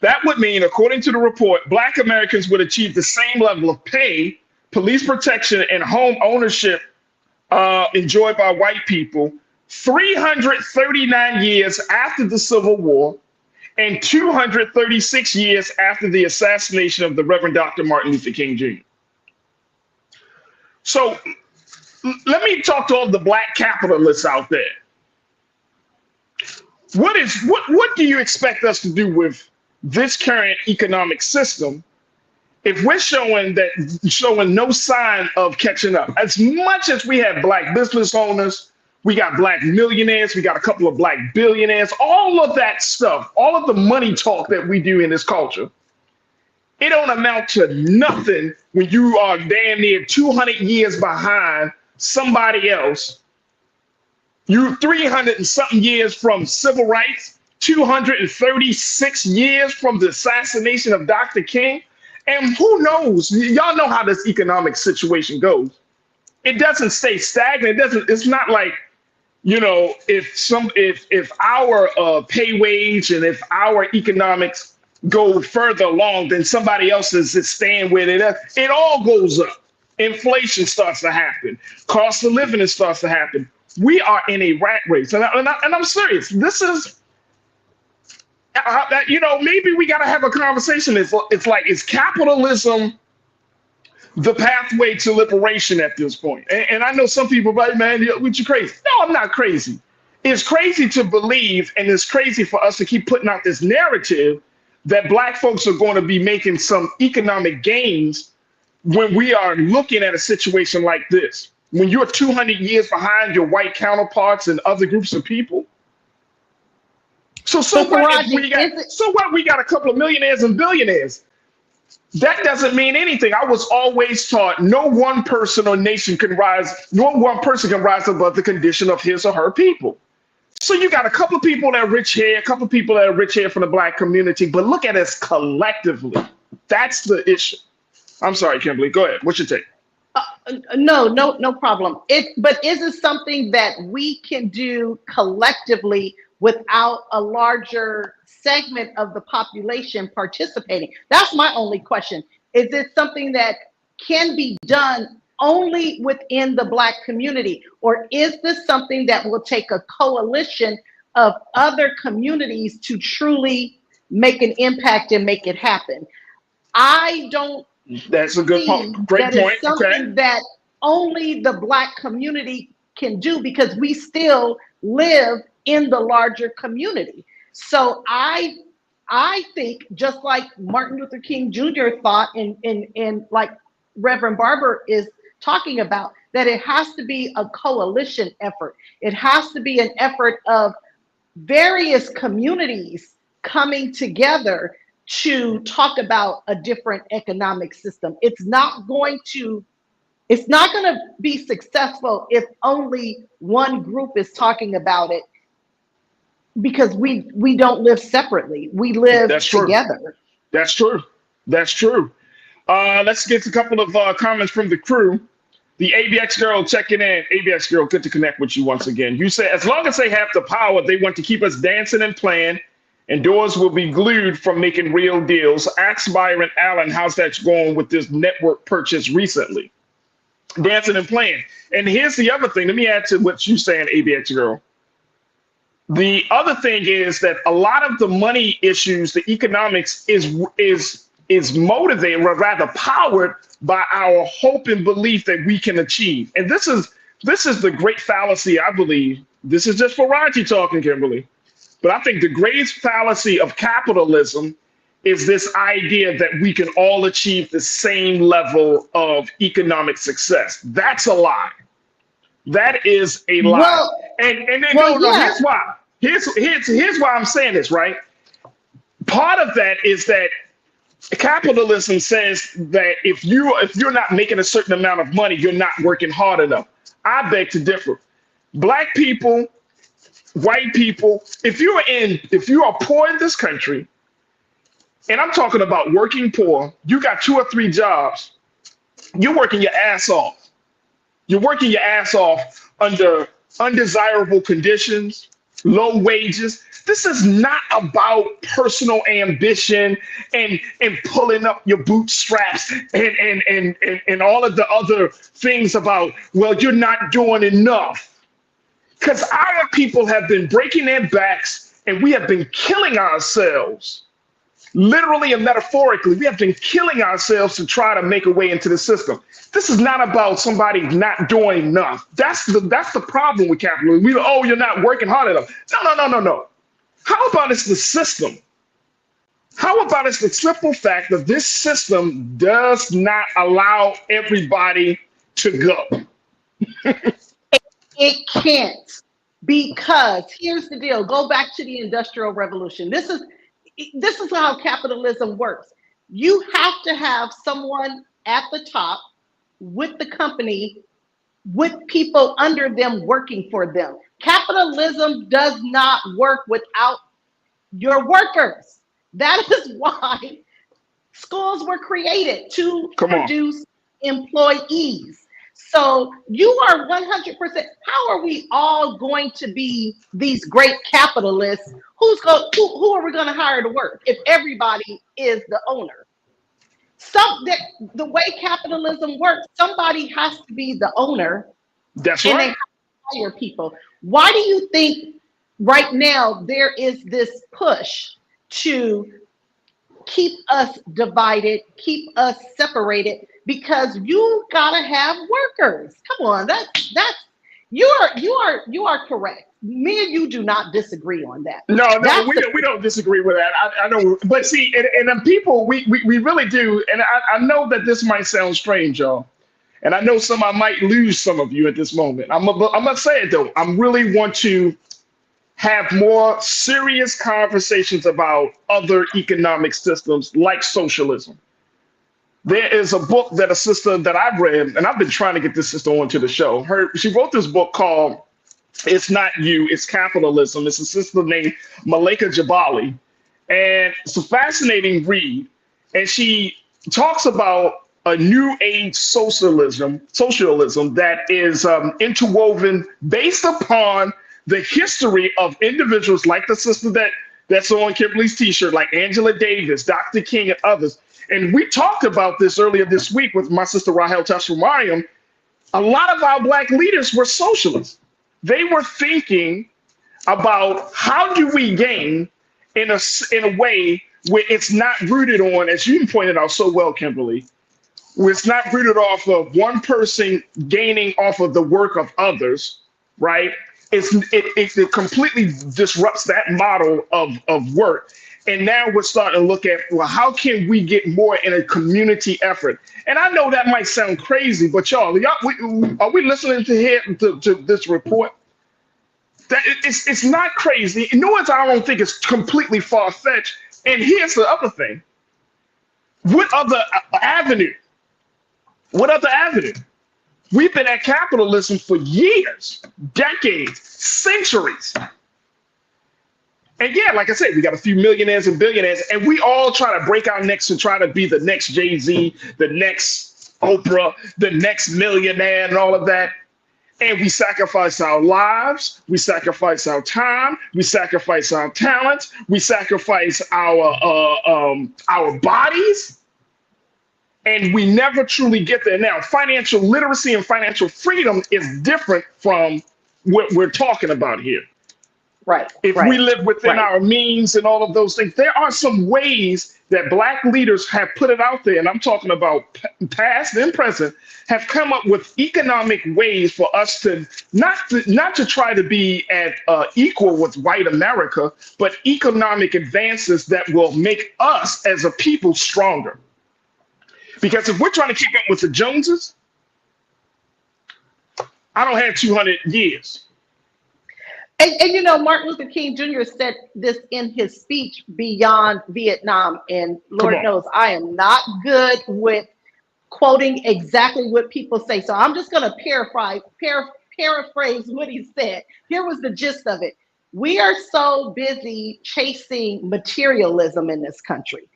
That would mean, according to the report, Black Americans would achieve the same level of pay, police protection, and home ownership enjoyed by white people 339 years after the Civil War and 236 years after the assassination of the Reverend Dr. Martin Luther King Jr. So let me talk to all the Black capitalists out there. What do you expect us to do with this current economic system if we're showing no sign of catching up? As much as we have Black business owners, we got Black millionaires, we got a couple of Black billionaires, all of that stuff, all of the money talk that we do in this culture, it don't amount to nothing when you are damn near 200 years behind somebody else. You 300 and something years from civil rights, 236 years from the assassination of Dr. King. And who knows? Y'all know how this economic situation goes. It doesn't stay stagnant. It's not like, you know, if our pay wage and if our economics go further along than somebody else's is staying with it. It all goes up. Inflation starts to happen. Cost of living starts to happen. We are in a rat race. And I'm serious. This is, you know, maybe we got to have a conversation. It's like, is capitalism the pathway to liberation at this point. And I know some people are like, man, what you crazy? No, I'm not crazy. It's crazy to believe, and it's crazy for us to keep putting out this narrative that Black folks are going to be making some economic gains when we are looking at a situation like this. When you're 200 years behind your white counterparts and other groups of people. So what if we got we got a couple of millionaires and billionaires? That doesn't mean anything. I was always taught no one person or nation can rise, no one person can rise above the condition of his or her people. So you got a couple of people that are rich here, a couple of people that are rich here from the Black community, but look at us collectively. That's the issue. I'm sorry, Kimberly. Go ahead. What's your take? No problem. But is it something that we can do collectively without a larger segment of the population participating? That's my only question. Is it something that can be done only within the Black community? Or is this something that will take a coalition of other communities to truly make an impact and make it happen? I don't. That's a good point. Great point. It's something that only the Black community can do because we still live in the larger community. So I think just like Martin Luther King Jr. thought and like Reverend Barber is talking about, that it has to be a coalition effort. It has to be an effort of various communities coming together to talk about a different economic system. It's not going to be successful if only one group is talking about it, because we don't live separately. We live together. That's true. That's true. Let's get a couple of comments from the crew. The ABX girl checking in. ABX girl, good to connect with you once again. You said, as long as they have the power, they want to keep us dancing and playing, and doors will be glued from making real deals. Ask Byron Allen, how's that going with this network purchase recently? Dancing and playing. And here's the other thing. Let me add to what you're saying, ABX girl. The other thing is that a lot of the money issues, the economics is motivated, or rather powered by our hope and belief that we can achieve. And this is the great fallacy, I believe. This is just for Raji talking, Kimberly. But I think the greatest fallacy of capitalism is this idea that we can all achieve the same level of economic success. That's a lie. That is a lie. Well, here's why. Here's why I'm saying this, right? Part of that is that capitalism says that if you're not making a certain amount of money, you're not working hard enough. I beg to differ. Black people, white people, if you are poor in this country, and I'm talking about working poor, you got 2 or 3 jobs, you're working your ass off. You're working your ass off under undesirable conditions, low wages. This is not about personal ambition and pulling up your bootstraps and all of the other things about, well, you're not doing enough. Because our people have been breaking their backs and we have been killing ourselves, literally and metaphorically. We have been killing ourselves to try to make a way into the system. This is not about somebody not doing enough. That's the problem with capitalism. You're not working hard enough. No. How about it's the system? How about it's the simple fact that this system does not allow everybody to go? It can't, because here's the deal. Go back to the Industrial Revolution. This is how capitalism works. You have to have someone at the top with the company, with people under them working for them. Capitalism does not work without your workers. That is why schools were created, to produce employees. So you are 100%. How are we all going to be these great capitalists? Who are we going to hire to work if everybody is the owner? The way capitalism works, somebody has to be the owner. That's and right. They have to hire people. Why do you think right now there is this push to keep us divided, keep us separated, because you gotta have workers. Come on, that's you are correct. Me and you do not disagree on that. No, we don't disagree with that. I know, but see, and then people, we really do, and I know that this might sound strange, y'all, and I know I might lose some of you at this moment. I'm gonna say it though. I really want to have more serious conversations about other economic systems like socialism. There is a book that a sister that I've read, and I've been trying to get this sister onto the show. She wrote this book called "It's Not You, It's Capitalism." It's a sister named Malika Jabali, and it's a fascinating read. And she talks about a new age socialism that is interwoven based upon the history of individuals like the sister that's on Kimberly's T-shirt, like Angela Davis, Dr. King, and others. And we talked about this earlier this week with my sister Rahel Tashamariam. A lot of our Black leaders were socialists. They were thinking about how do we gain in a way where it's not rooted on, as you pointed out so well, Kimberly, where it's not rooted off of one person gaining off of the work of others, right? It completely disrupts that model of work. And now we're starting to look at, well, how can we get more in a community effort? And I know that might sound crazy, but are we listening to this report? That it's not crazy. Nor I don't think it's completely far-fetched. And here's the other thing. What other avenue? What other avenue? We've been at capitalism for years, decades, centuries. And yeah, like I said, we got a few millionaires and billionaires, and we all try to break our necks and try to be the next Jay-Z, the next Oprah, the next millionaire, and all of that. And we sacrifice our lives, we sacrifice our time, we sacrifice our talents, we sacrifice our bodies, and we never truly get there. Now, financial literacy and financial freedom is different from what we're talking about here. Right. If we live within our means and all of those things, there are some ways that Black leaders have put it out there, and I'm talking about past and present, have come up with economic ways for us to not to try to be at equal with white America, but economic advances that will make us as a people stronger. Because if we're trying to keep up with the Joneses, I don't have 200 years. And you know, Martin Luther King Jr. said this in his speech beyond Vietnam, and Lord knows I am not good with quoting exactly what people say. So I'm just going to paraphrase what he said. Here was the gist of it. We are so busy chasing materialism in this country.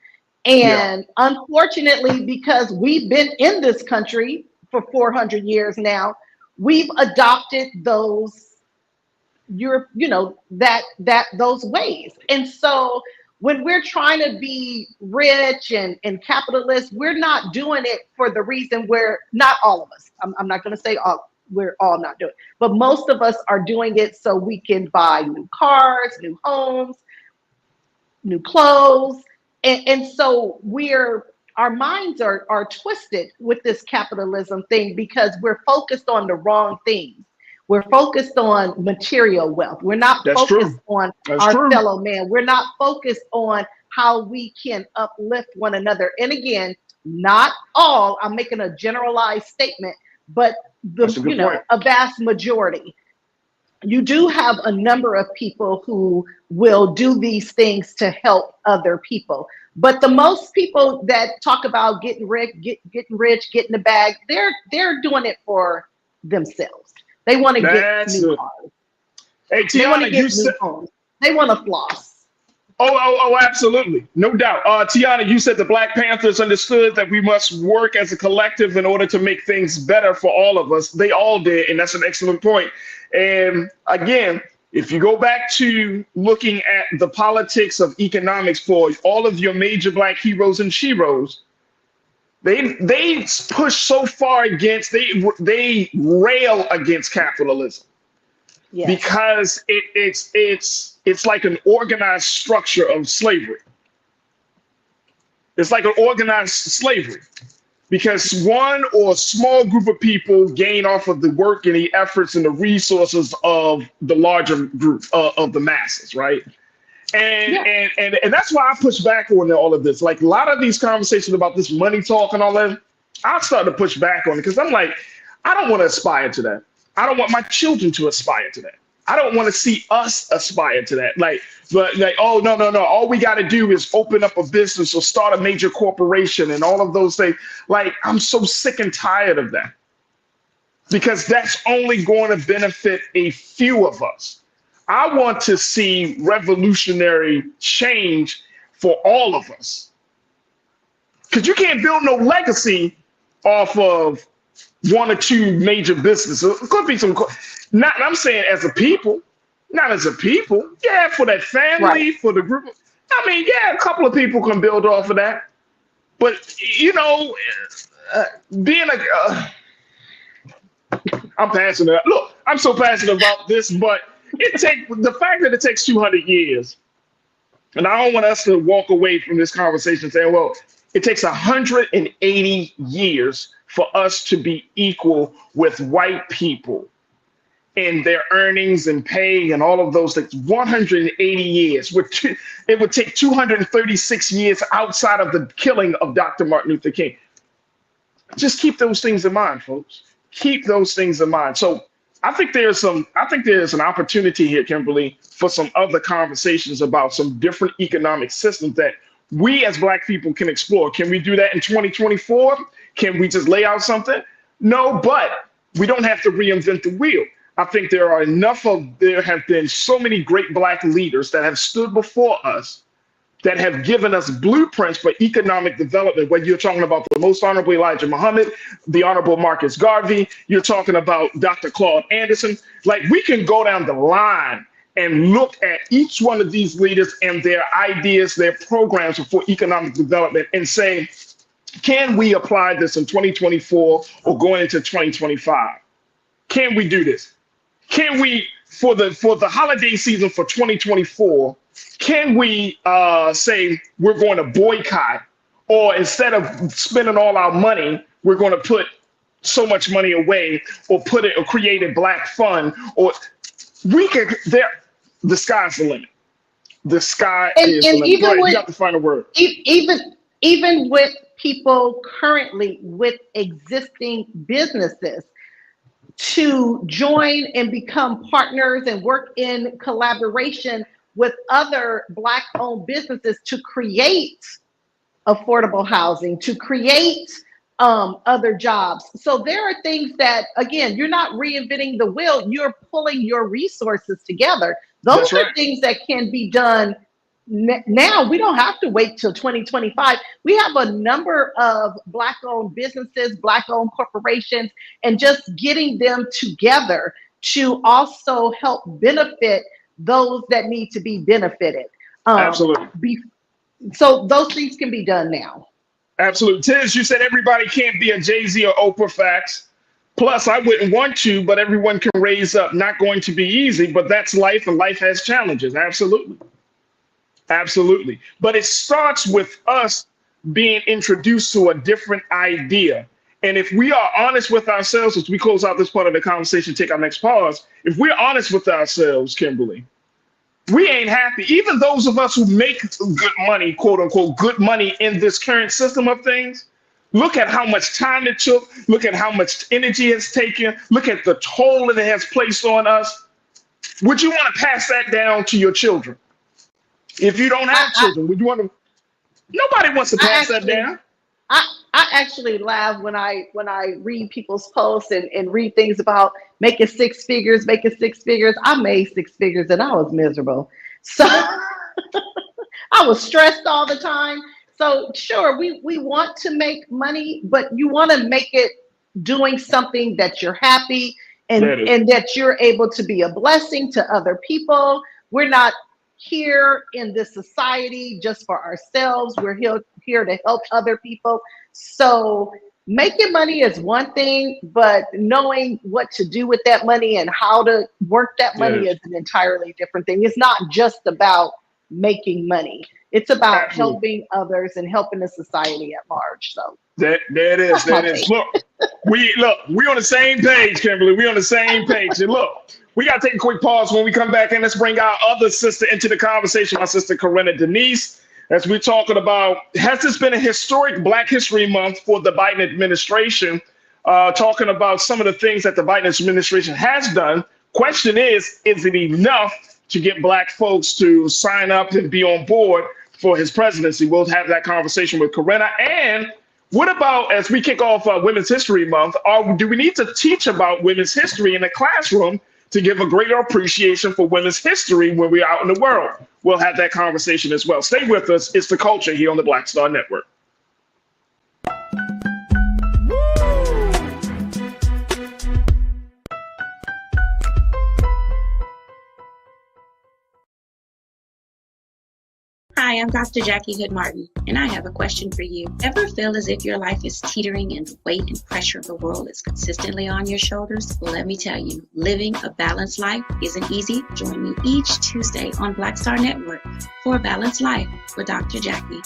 And unfortunately, because we've been in this country for 400 years now, we've adopted those those ways. And so when we're trying to be rich and capitalist, we're not doing it for the reason not all of us. I'm not going to say we're all not doing it, but most of us are doing it so we can buy new cars, new homes, new clothes. And so our minds are twisted with this capitalism thing because we're focused on the wrong things. We're focused on material wealth. We're not focused on our fellow man. We're not focused on how we can uplift one another. And again, not all, I'm making a generalized statement, but a vast majority. You do have a number of people who will do these things to help other people. But the most people that talk about getting rich, getting the bag, they're doing it for themselves. They want to get new cars. Hey, Tiana, they want to get new homes. They want to floss. Oh, absolutely. No doubt. Tiana, you said the Black Panthers understood that we must work as a collective in order to make things better for all of us. They all did, and that's an excellent point. And again, if you go back to looking at the politics of economics for all of your major Black heroes and sheroes, they push so far against, they rail against capitalism because it's like an organized structure of slavery. It's like an organized slavery. because one or a small group of people gain off of the work and the efforts and the resources of the larger group of the masses, right? And that's why I push back on all of this. Like a lot of these conversations about this money talk and all that, I start to push back on it because I'm like, I don't want to aspire to that. I don't want my children to aspire to that. I don't want to see us aspire to that. But oh, no. All we got to do is open up a business or start a major corporation and all of those things. Like, I'm so sick and tired of that because that's only going to benefit a few of us. I want to see revolutionary change for all of us. Because you can't build no legacy off of one or two major businesses. It could be some, not, I'm saying as a people, not as a people. Yeah, for that family, for the group. I mean, yeah, a couple of people can build off of that. But, you know, being I'm passionate. Look, I'm so passionate about this, but the fact that it takes 200 years, and I don't want us to walk away from this conversation saying, well, it takes 180 years for us to be equal with white people in their earnings and pay and all of those things. 180 years. It would take 236 years outside of the killing of Dr. Martin Luther King. Just keep those things in mind, folks. Keep those things in mind. So I think there's an opportunity here, Kimberly, for some other conversations about some different economic systems that we as Black people can explore. Can we do that in 2024? Can we just lay out something? No, but we don't have to reinvent the wheel. I think there have been so many great Black leaders that have stood before us that have given us blueprints for economic development, whether you're talking about the Most Honorable Elijah Muhammad, the Honorable Marcus Garvey, you're talking about Dr. Claude Anderson. Like, we can go down the line and look at each one of these leaders and their ideas, their programs for economic development and say, can we apply this in 2024 or going into 2025? Can we do this? Can we, for the holiday season for 2024, can we say we're going to boycott, or instead of spending all our money, we're going to put so much money away or create a Black fund, or we can, the sky's the limit. The sky is the limit. Even you got the final word. Even with people currently with existing businesses, to join and become partners and work in collaboration with other Black-owned businesses to create affordable housing, to create other jobs. So there are things that, again, you're not reinventing the wheel, you're pulling your resources together. Those are things that can be done now. We don't have to wait till 2025. We have a number of Black-owned businesses, Black-owned corporations, and just getting them together to also help benefit those that need to be benefited. Absolutely. So those things can be done now. Absolutely. Tiz, you said everybody can't be a Jay-Z or Oprah. Facts. Plus, I wouldn't want to, but everyone can raise up. Not going to be easy, but that's life, and life has challenges. Absolutely. Absolutely. But it starts with us being introduced to a different idea. And if we are honest with ourselves, as we close out this part of the conversation, take our next pause, if we're honest with ourselves, Kimberly, we ain't happy. Even those of us who make good money, quote unquote, good money in this current system of things, look at how much time it took, look at how much energy it's taken, look at the toll that it has placed on us. Would you want to pass that down to your children? If you don't have children, would you want to? Nobody wants to pass that down. I actually laugh when I read people's posts and read things about making six figures. I made six figures and I was miserable. So I was stressed all the time. So sure, we want to make money, but you want to make it doing something that you're happy and that you're able to be a blessing to other people. We're not here in this society just for ourselves. We're here to help other people. So making money is one thing, but knowing what to do with that money and how to work that money is an entirely different thing. It's not just about making money. It's about helping others and helping the society at large. So There it is. There it is. Look, we on the same page, Kimberly. We on the same page. And look, we got to take a quick pause. When we come back in, let's bring our other sister into the conversation, my sister Corinna Denise, as we're talking about, has this been a historic Black History Month for the Biden administration? Talking about some of the things that the Biden administration has done. Question is it enough to get Black folks to sign up and be on board for his presidency? We'll have that conversation with Corinna. And what about, as we kick off Women's History Month, do we need to teach about women's history in the classroom to give a greater appreciation for women's history when we're out in the world? We'll have that conversation as well. Stay with us. It's The Culture here on the Black Star Network. Hi, I'm Dr. Jackie Hood Martin, and I have a question for you. Ever feel as if your life is teetering and the weight and pressure of the world is consistently on your shoulders? Well, let me tell you, living a balanced life isn't easy. Join me each Tuesday on Black Star Network for A Balanced Life with Dr. Jackie.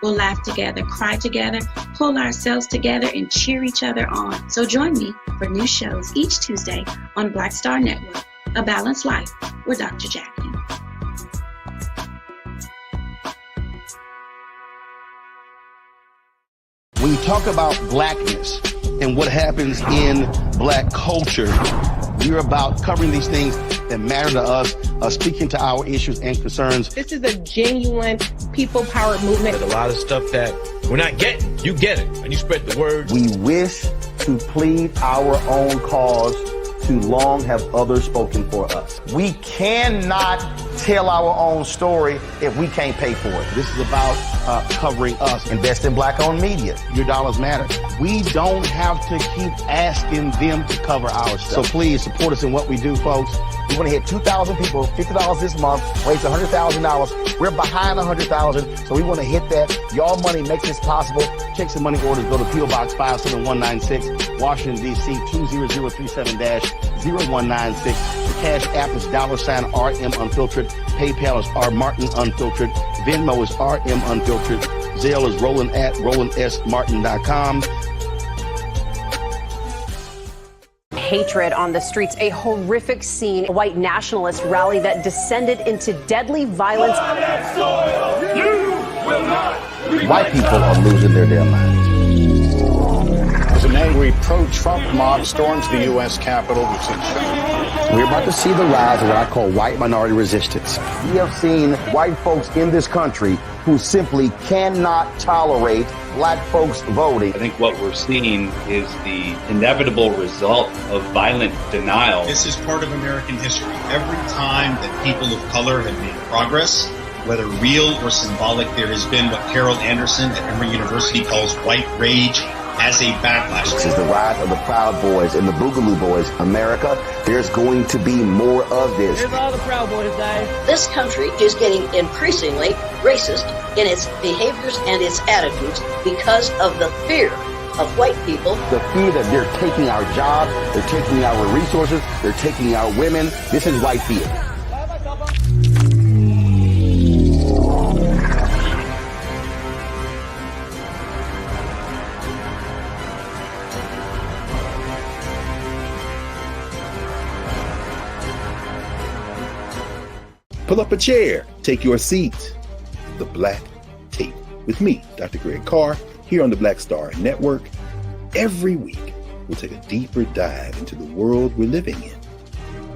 We'll laugh together, cry together, pull ourselves together, and cheer each other on. So join me for new shows each Tuesday on Black Star Network, A Balanced Life with Dr. Jackie. When you talk about blackness and what happens in Black culture, we're about covering these things that matter to us, speaking to our issues and concerns. This is a genuine people-powered movement. There's a lot of stuff that we're not getting. You get it, and you spread the word. We wish to plead our own cause. Too long have others spoken for us. We cannot tell our own story if we can't pay for it. This is about covering us. Invest in Black-owned media. Your dollars matter. We don't have to keep asking them to cover our stuff. So please support us in what we do, folks. We want to hit 2,000 people, $50 this month, raise $100,000. We're behind 100,000, so we want to hit that. Y'all money makes this possible. Check some money orders. Go to P.O. Box 57196, Washington, D.C. 20037-0196. The Cash App is $RM Unfiltered. PayPal is R Martin Unfiltered. Venmo is RM Unfiltered. Zelle is Roland at RolandSMartin.com. Hatred on the streets, a horrific scene, a white nationalist rally that descended into deadly violence. White people are losing their damn minds. As an angry pro-Trump mob storms the U.S. Capitol, we're about to see the rise of what I call white minority resistance. We have seen white folks in this country who simply cannot tolerate Black folks voting. I think what we're seeing is the inevitable result of violent denial. This is part of American history. Every time that people of color have made progress, whether real or symbolic, there has been what Carol Anderson at Emory University calls white rage as a backlash. This is the rise of the Proud Boys and the Boogaloo Boys. America, there's going to be more of this. Here's all the Proud Boys, guys. This country is getting increasingly racist in its behaviors and its attitudes because of the fear of white people. The fear that they're taking our jobs, they're taking our resources, they're taking our women. This is white fear. Pull up a chair, take your seat. The Black Tape with me, Dr. Greg Carr, here on the Black Star Network. Every week, we'll take a deeper dive into the world we're living in.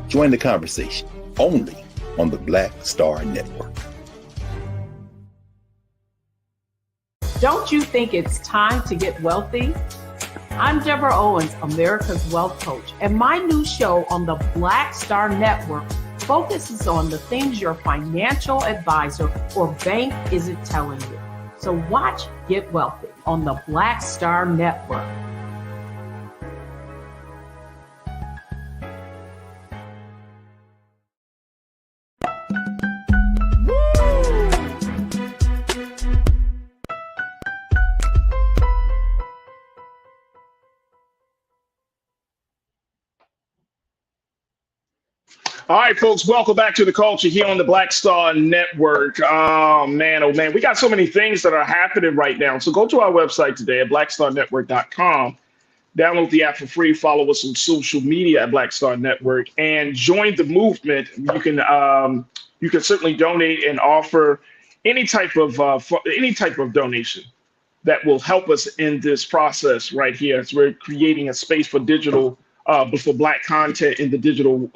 Join the conversation only on the Black Star Network. Don't you think it's time to get wealthy? I'm Deborah Owens, America's Wealth Coach, and my new show on the Black Star Network focuses on the things your financial advisor or bank isn't telling you. So watch Get Wealthy on the Black Star Network. All right, folks, welcome back to the culture here on the Black Star Network. Oh man, we got so many things that are happening right now. So go to our website today at blackstarnetwork.com. Download the app for free. Follow us on social media at Black Star Network and join the movement. You can certainly donate and offer any type of donation that will help us in this process right here. As we're creating a space for digital, for Black content in the digital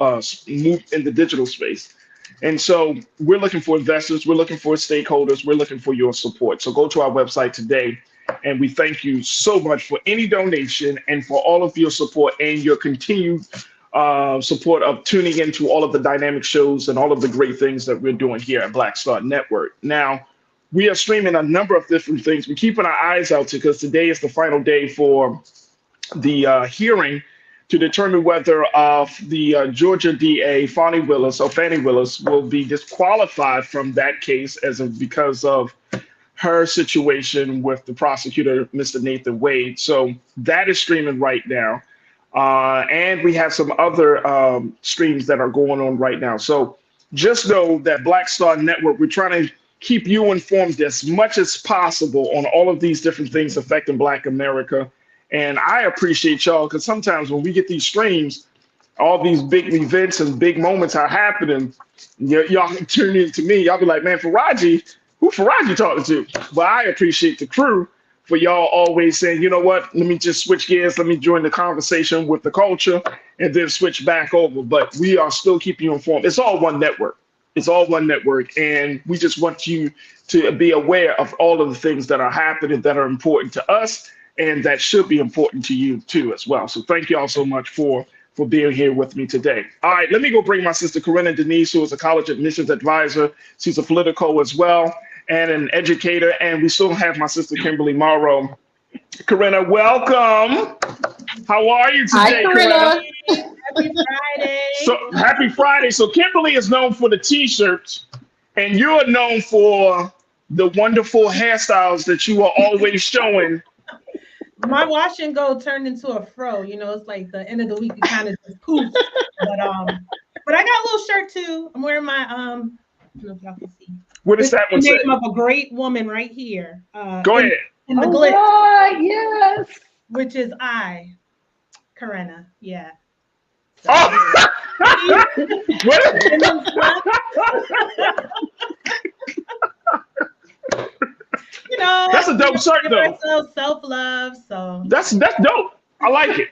space. And so we're looking for investors, we're looking for stakeholders, we're looking for your support. So go to our website today, and we thank you so much for any donation and for all of your support and your continued support of tuning into all of the dynamic shows and all of the great things that we're doing here at Black Star Network. Now, we are streaming a number of different things. We're keeping our eyes out because today is the final day for the hearing to determine whether the Georgia DA, Fani Willis will be disqualified from that case because of her situation with the prosecutor, Mr. Nathan Wade. So that is streaming right now. And we have some other streams that are going on right now. So just know that Black Star Network, we're trying to keep you informed as much as possible on all of these different things affecting Black America. And I appreciate y'all, because sometimes when we get these streams, all these big events and big moments are happening. Y'all turn into me. Y'all be like, man, Faraji, who Faraji talking to? But I appreciate the crew for y'all always saying, you know what, let me just switch gears. Let me join the conversation with the culture and then switch back over. But we are still keeping you informed. It's all one network. It's all one network, and we just want you to be aware of all of the things that are happening that are important to us and that should be important to you too as well. So thank you all so much for being here with me today. All right, let me go bring my sister Corinna Denise, who is a college admissions advisor. She's a political as well and an educator, and we still have my sister Kimberly Morrow. Corinna, welcome. How are you today, Hi, Corinna? Happy Friday. So happy Friday. So Kimberly is known for the t-shirts, and you're known for the wonderful hairstyles that you are always showing. My wash and go turned into a fro. You know, it's like the end of the week, it kind of just poof. But I got a little shirt too. I'm wearing my I don't know if y'all can see. What is that one say? The name of a great woman right here. Go ahead. In the Oh, glitz. right, yes. Which is Corinna. Yeah. So, Oh! you know, that's a dope shirt though. Self-love. So that's dope. I like it.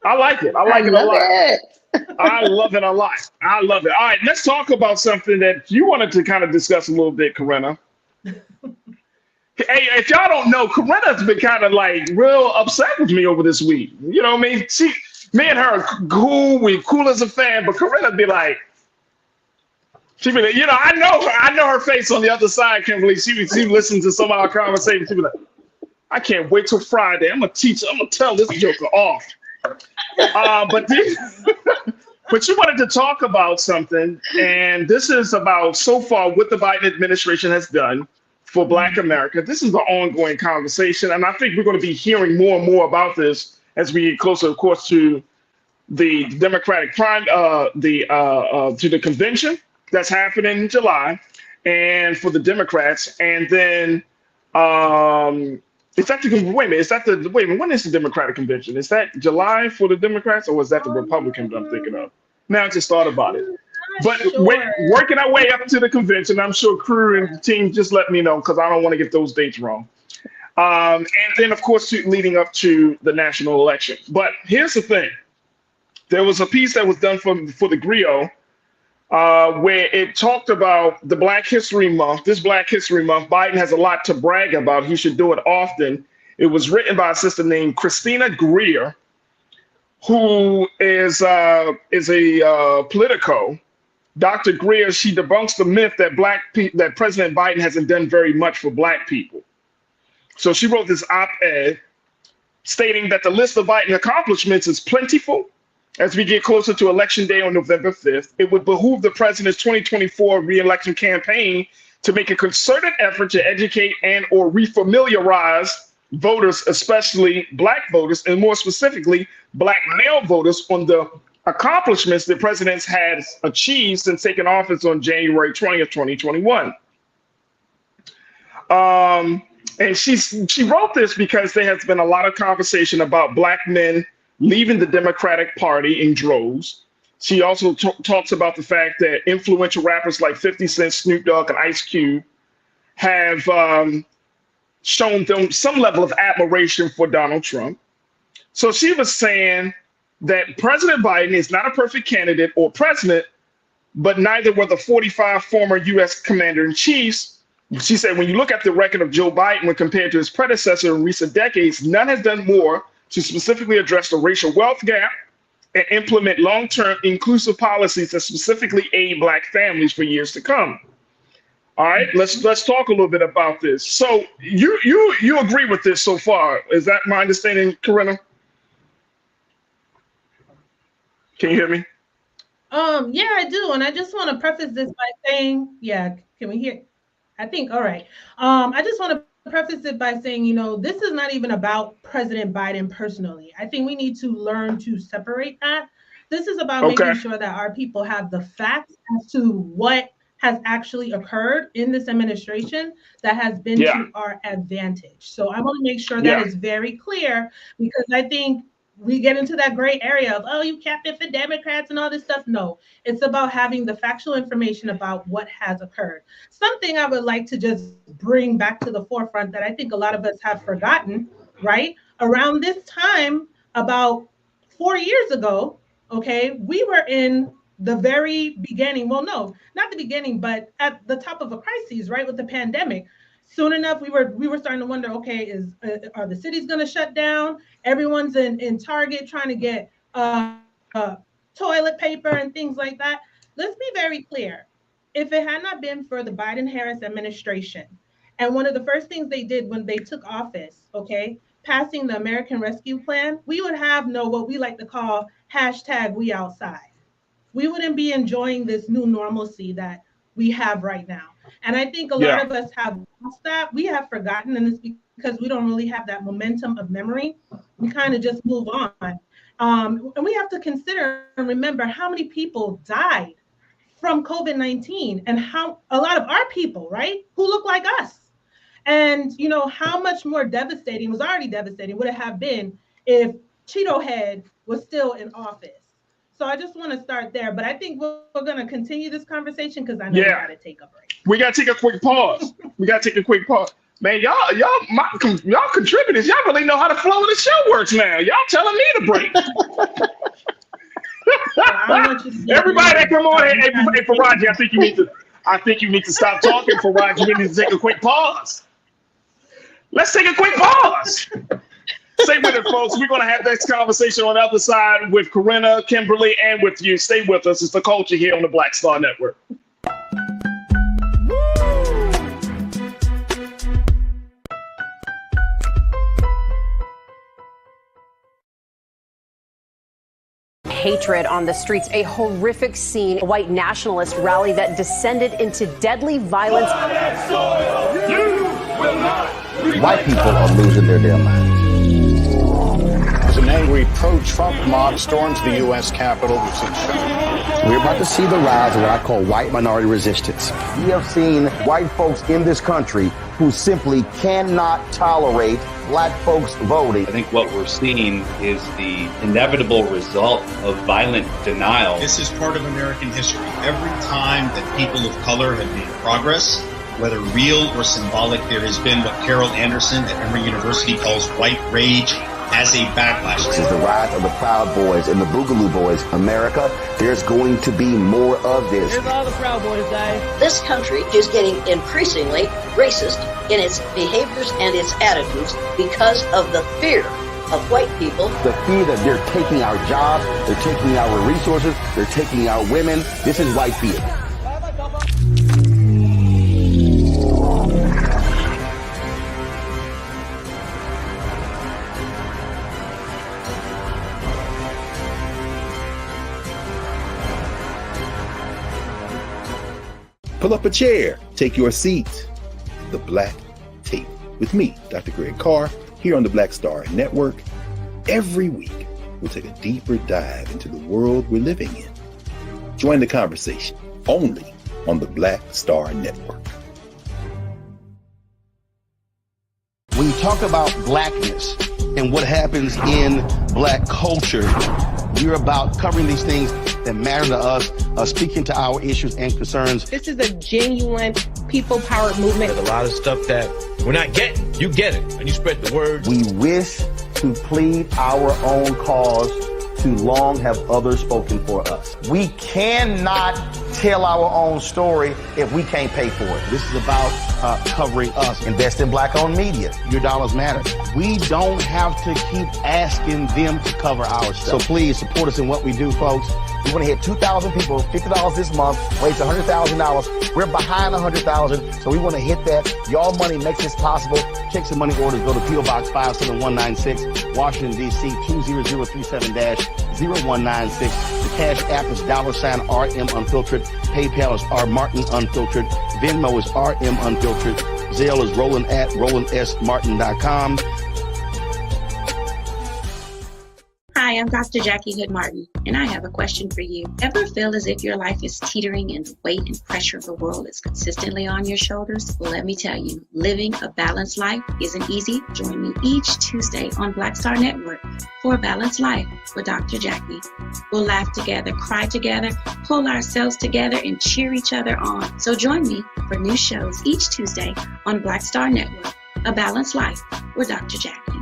I like it a lot. I love it a lot. I love it. All right, let's talk about something that you wanted to kind of discuss a little bit, Corinna. Hey, if y'all don't know, Corinna's been kind of like real upset with me over this week. You know what I mean? Me and her are cool. We cool as a fan, but Corinna be like, she be like, you know, I know her face on the other side, Kimberly. She listens to some of our conversations. She be like, I can't wait till Friday. I'm gonna tell this joker off. But she wanted to talk about something, and this is about so far what the Biden administration has done for Black America. This is an ongoing conversation, and I think we're going to be hearing more and more about this as we get closer, of course, to the Democratic to the convention that's happening in July, and for the Democrats, and then when is the Democratic convention? Is that July for the Democrats, or is that the Republicans I'm thinking of? Now I just thought about it. But we're working our way up to the convention. I'm sure crew and the team just let me know, because I don't want to get those dates wrong. And then, of course, leading up to the national election. But here's the thing. There was a piece that was done for the Griot where it talked about the Black History Month. This Black History Month, Biden has a lot to brag about. He should do it often. It was written by a sister named Christina Greer, who is a Politico. Dr. Greer, she debunks the myth that that President Biden hasn't done very much for Black people. So she wrote this op-ed stating that the list of Biden accomplishments is plentiful. As we get closer to Election Day on November 5th, it would behoove the president's 2024 re-election campaign to make a concerted effort to educate and or refamiliarize voters, especially Black voters, and more specifically, Black male voters, on the accomplishments the president has achieved since taking office on January 20th, 2021. And she wrote this because there has been a lot of conversation about Black men leaving the Democratic Party in droves. She also talks about the fact that influential rappers like 50 Cent, Snoop Dogg, and Ice Cube have shown them some level of admiration for Donald Trump. So she was saying that President Biden is not a perfect candidate or president, but neither were the 45 former U.S. commander-in-chiefs. She said, when you look at the record of Joe Biden when compared to his predecessor in recent decades, none has done more to specifically address the racial wealth gap and implement long-term inclusive policies that specifically aid Black families for years to come. All right, let's talk a little bit about this. So you agree with this so far? Is that my understanding, Corinna? Can you hear me? Yeah, I do. And I just want to preface this by saying, yeah, can we hear? I think, all right. I just want to preface it by saying, you know, this is not even about President Biden personally. I think we need to learn to separate that. This is about making sure that our people have the facts as to what has actually occurred in this administration that has been to our advantage. So I want to make sure that is very clear, because I think we get into that gray area of, oh, you capped it for Democrats and all this stuff. No, it's about having the factual information about what has occurred. Something I would like to just bring back to the forefront that I think a lot of us have forgotten, right? Around this time, about 4 years ago, okay, we were in the very beginning. Well, no, not the beginning, but at the top of a crisis, right? With the pandemic. Soon enough, we were starting to wonder, okay, are the cities going to shut down? Everyone's in Target trying to get toilet paper and things like that. Let's be very clear. If it had not been for the Biden-Harris administration, and one of the first things they did when they took office, okay, passing the American Rescue Plan, we would have what we like to call #we outside. We wouldn't be enjoying this new normalcy that we have right now. And I think a lot of us have lost that. We have forgotten, and it's because we don't really have that momentum of memory. We kind of just move on. And we have to consider and remember how many people died from COVID-19, and how a lot of our people, right, who look like us. And, you know, how much more devastating, was already devastating, would it have been if Cheeto Head was still in office? So I just want to start there, but I think we're going to continue this conversation because I know we got to take a break. We got to take a quick pause. Man, y'all contributors, y'all really know how the flow of the show works now. Y'all telling me to break. Everybody that come on, hey, Faraji, I think you need to stop talking, Faraji. We need to take a quick pause. Let's take a quick pause. Stay with it, folks. We're going to have this conversation on the other side with Corinna, Kimberly, and with you. Stay with us. It's The Culture here on the Black Star Network. Hatred on the streets, a horrific scene, a white nationalist rally that descended into deadly violence. White people are losing their damn minds. An angry pro-Trump mob storms the U.S. Capitol. We're about to see the rise of what I call white minority resistance. We have seen white folks in this country who simply cannot tolerate black folks voting. I think what we're seeing is the inevitable result of violent denial. This is part of American history. Every time that people of color have made progress, whether real or symbolic, there has been what Carol Anderson at Emory University calls white rage as a backlash. This is the rise of the Proud Boys and the Boogaloo Boys. America, there's going to be more of this. Here's all the Proud Boys, guys. This country is getting increasingly racist in its behaviors and its attitudes because of the fear of white people. The fear that they're taking our jobs, they're taking our resources, they're taking our women. This is white fear. Pull up a chair, take your seat. The Black Tape with me, Dr. Greg Carr, here on the Black Star Network. Every week, we'll take a deeper dive into the world we're living in. Join the conversation only on the Black Star Network. When you talk about blackness and what happens in black culture, we're about covering these things that matter to us, speaking to our issues and concerns. This is a genuine people-powered movement. There's a lot of stuff that we're not getting. You get it, and you spread the word. We wish to plead our own cause. Too long have others spoken for us. We cannot tell our own story if we can't pay for it. This is about covering us. Invest in black-owned media. Your dollars matter. We don't have to keep asking them to cover our stuff. So please support us in what we do, folks. We want to hit 2,000 people, $50 this month, raise $100,000. We're behind 100,000, so we want to hit that. Y'all money makes this possible. Checks and money orders go to P.O. Box 57196, Washington, D.C. 20037-0196. The Cash App is $RM Unfiltered. PayPal is R Martin Unfiltered. Venmo is RM Unfiltered. Zelle is roland@rolandsmartin.com. Hi, I'm Dr. Jackie Hood Martin, and I have a question for you. Ever feel as if your life is teetering and the weight and pressure of the world is consistently on your shoulders? Well, let me tell you, living a balanced life isn't easy. Join me each Tuesday on Black Star Network for A Balanced Life with Dr. Jackie. We'll laugh together, cry together, pull ourselves together, and cheer each other on. So join me for new shows each Tuesday on Black Star Network, A Balanced Life with Dr. Jackie.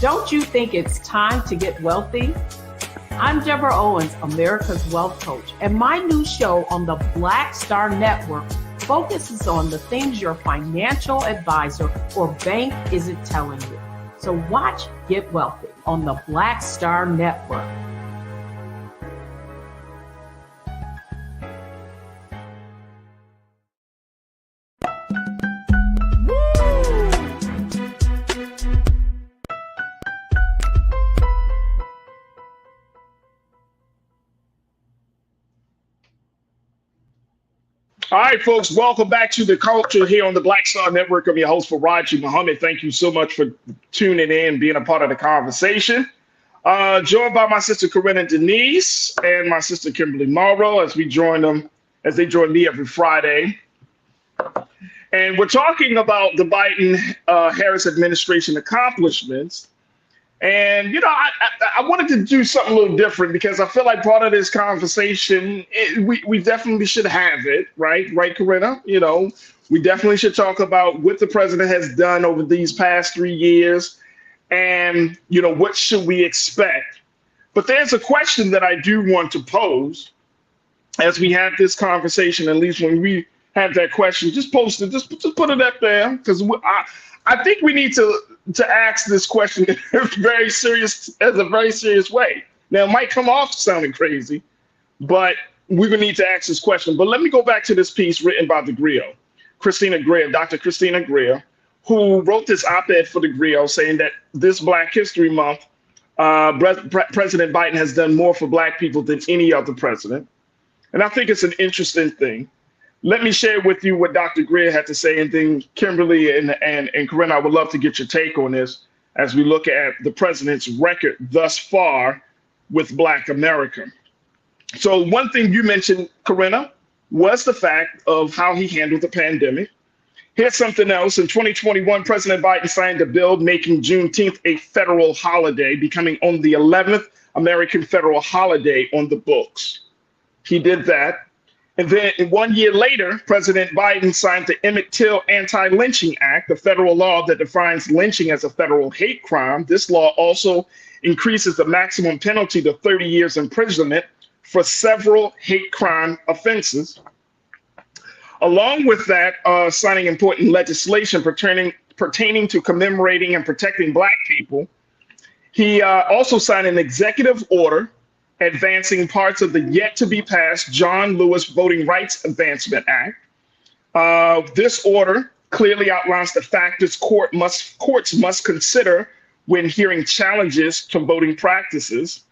Don't you think it's time to get wealthy? I'm Deborah Owens, America's Wealth Coach, and my new show on the Black Star Network focuses on the things your financial advisor or bank isn't telling you. So watch Get Wealthy on the Black Star Network. All right, folks, welcome back to The Culture here on the Black Star Network. I'm your host, Faraji Muhammad. Thank you so much for tuning in, being a part of the conversation. Joined by my sister, Corinna Denise, and my sister, Kimberly Morrow, as they join me every Friday. And we're talking about the Biden-Harris administration accomplishments. And, you know, I wanted to do something a little different because I feel like part of this conversation, we definitely should have it, right? Right, Corinna? You know, we definitely should talk about what the president has done over these past 3 years and, you know, what should we expect? But there's a question that I do want to pose as we have this conversation, at least when we have that question, just post it, just put it up there because I think we need to ask this question in a very serious way. Now, it might come off sounding crazy, but we're going to need to ask this question. But let me go back to this piece written by the Griot, Christina Greer, Dr. Christina Greer, who wrote this op-ed for the Griot saying that this Black History Month, President Biden has done more for Black people than any other president. And I think it's an interesting thing. Let me share with you what Dr. Greer had to say, and then Kimberly and Corinna, I would love to get your take on this as we look at the president's record thus far with Black America. So one thing you mentioned, Corinna, was the fact of how he handled the pandemic. Here's something else. In 2021, President Biden signed a bill making Juneteenth a federal holiday, becoming on the 11th American federal holiday on the books. He did that. And then 1 year later, President Biden signed the Emmett Till Anti-Lynching Act, a federal law that defines lynching as a federal hate crime. This law also increases the maximum penalty to 30 years imprisonment for several hate crime offenses. Along with that, signing important legislation pertaining to commemorating and protecting Black people. He also signed an executive order advancing parts of the yet-to-be-passed John Lewis Voting Rights Advancement Act. This order clearly outlines the factors courts must consider when hearing challenges to voting practices.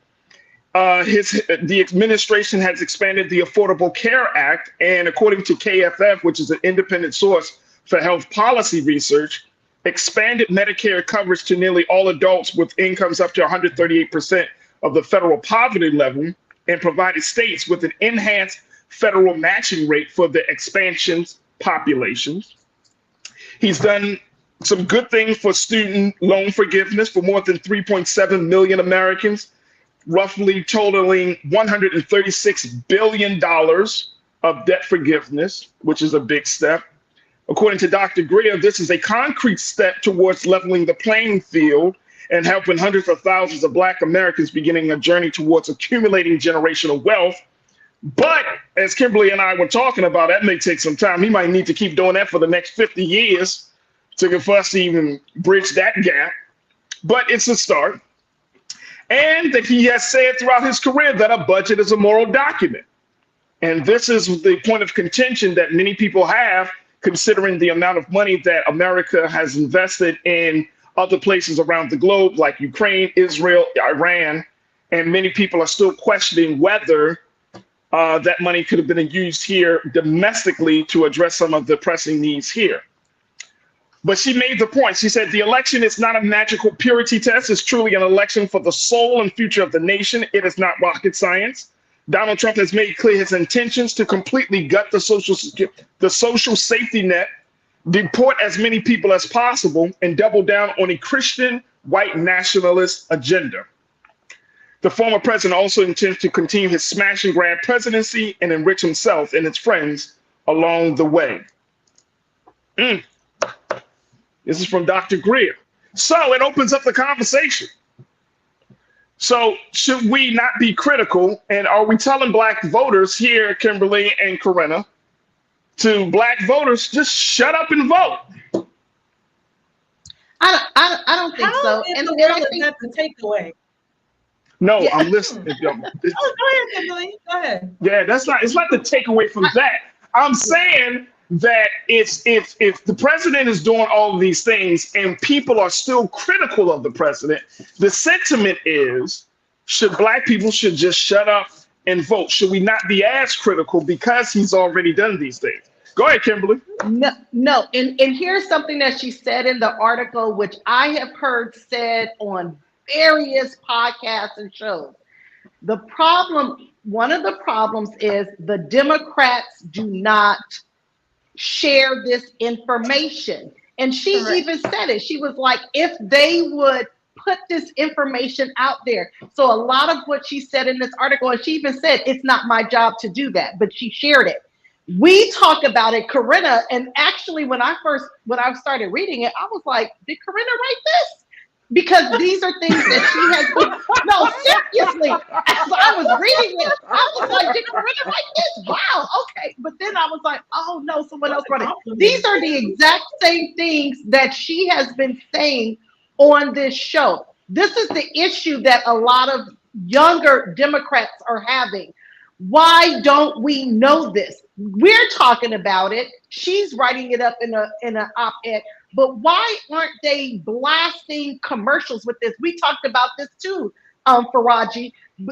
The administration has expanded the Affordable Care Act, and according to KFF, which is an independent source for Health Policy Research, expanded Medicare coverage to nearly all adults with incomes up to 138% of the federal poverty level, and provided states with an enhanced federal matching rate for the expansion's populations. He's done some good things for student loan forgiveness for more than 3.7 million Americans, roughly totaling $136 billion of debt forgiveness, which is a big step. According to Dr. Greer, this is a concrete step towards leveling the playing field and helping hundreds of thousands of Black Americans beginning a journey towards accumulating generational wealth. But as Kimberly and I were talking about, that may take some time. He might need to keep doing that for the next 50 years for us to even bridge that gap. But it's a start. And that he has said throughout his career that a budget is a moral document. And this is the point of contention that many people have, considering the amount of money that America has invested in other places around the globe, like Ukraine, Israel, Iran, and many people are still questioning whether that money could have been used here domestically to address some of the pressing needs here. But she made the point. She said, the election is not a magical purity test. It's truly an election for the soul and future of the nation. It is not rocket science. Donald Trump has made clear his intentions to completely gut the social safety net, deport as many people as possible, and double down on a Christian white nationalist agenda. The former president also intends to continue his smash and grab presidency and enrich himself and his friends along the way. This is from Dr. Greer. So it opens up the conversation. So should we not be critical? And are we telling Black voters here, Kimberly and Corinna, to Black voters, just shut up and vote? I don't think so. And the world is not the takeaway. No, yeah. I'm listening. Go ahead, Kimberly. Go ahead. Yeah, it's not the takeaway from that. I'm saying that if the president is doing all of these things and people are still critical of the president, the sentiment is, Black people should just shut up and vote. Should we not be as critical because he's already done these things? Go ahead, Kimberly. No. And here's something that she said in the article, which I have heard said on various podcasts and shows. One of the problems is the Democrats do not share this information. And she even said it. She was like, if they would put this information out there. So a lot of what she said in this article, and she even said, it's not my job to do that, but she shared it. We talk about it, Corinna, and actually when I started reading it, I was like, did Corinna write this? Because these are things that she has been, no, seriously, as I was reading it, I was like, did Corinna write this? Wow, okay. But then I was like, oh no, someone else wrote it. These are the exact same things that she has been saying on this show. This is the issue that a lot of younger Democrats are having. Why don't we know this? We're talking about it. She's writing it up in an op-ed. But why aren't they blasting commercials with this? We talked about this too, Faraji.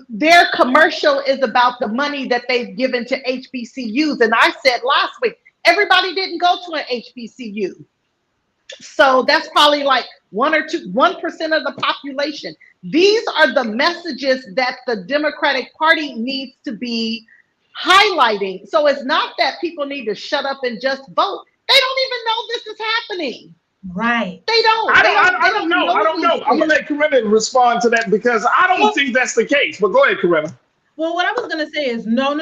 Their commercial is about the money that they've given to HBCUs. And I said last week, everybody didn't go to an HBCU. So that's probably like 1% of the population. These are the messages that the Democratic Party needs to be highlighting. So it's not that people need to shut up and just vote. They don't even know this is happening. Right. They don't. I don't know. I'm gonna let Corinna respond to that because I don't think that's the case. But go ahead, Corinna. Well, what I was gonna say is no.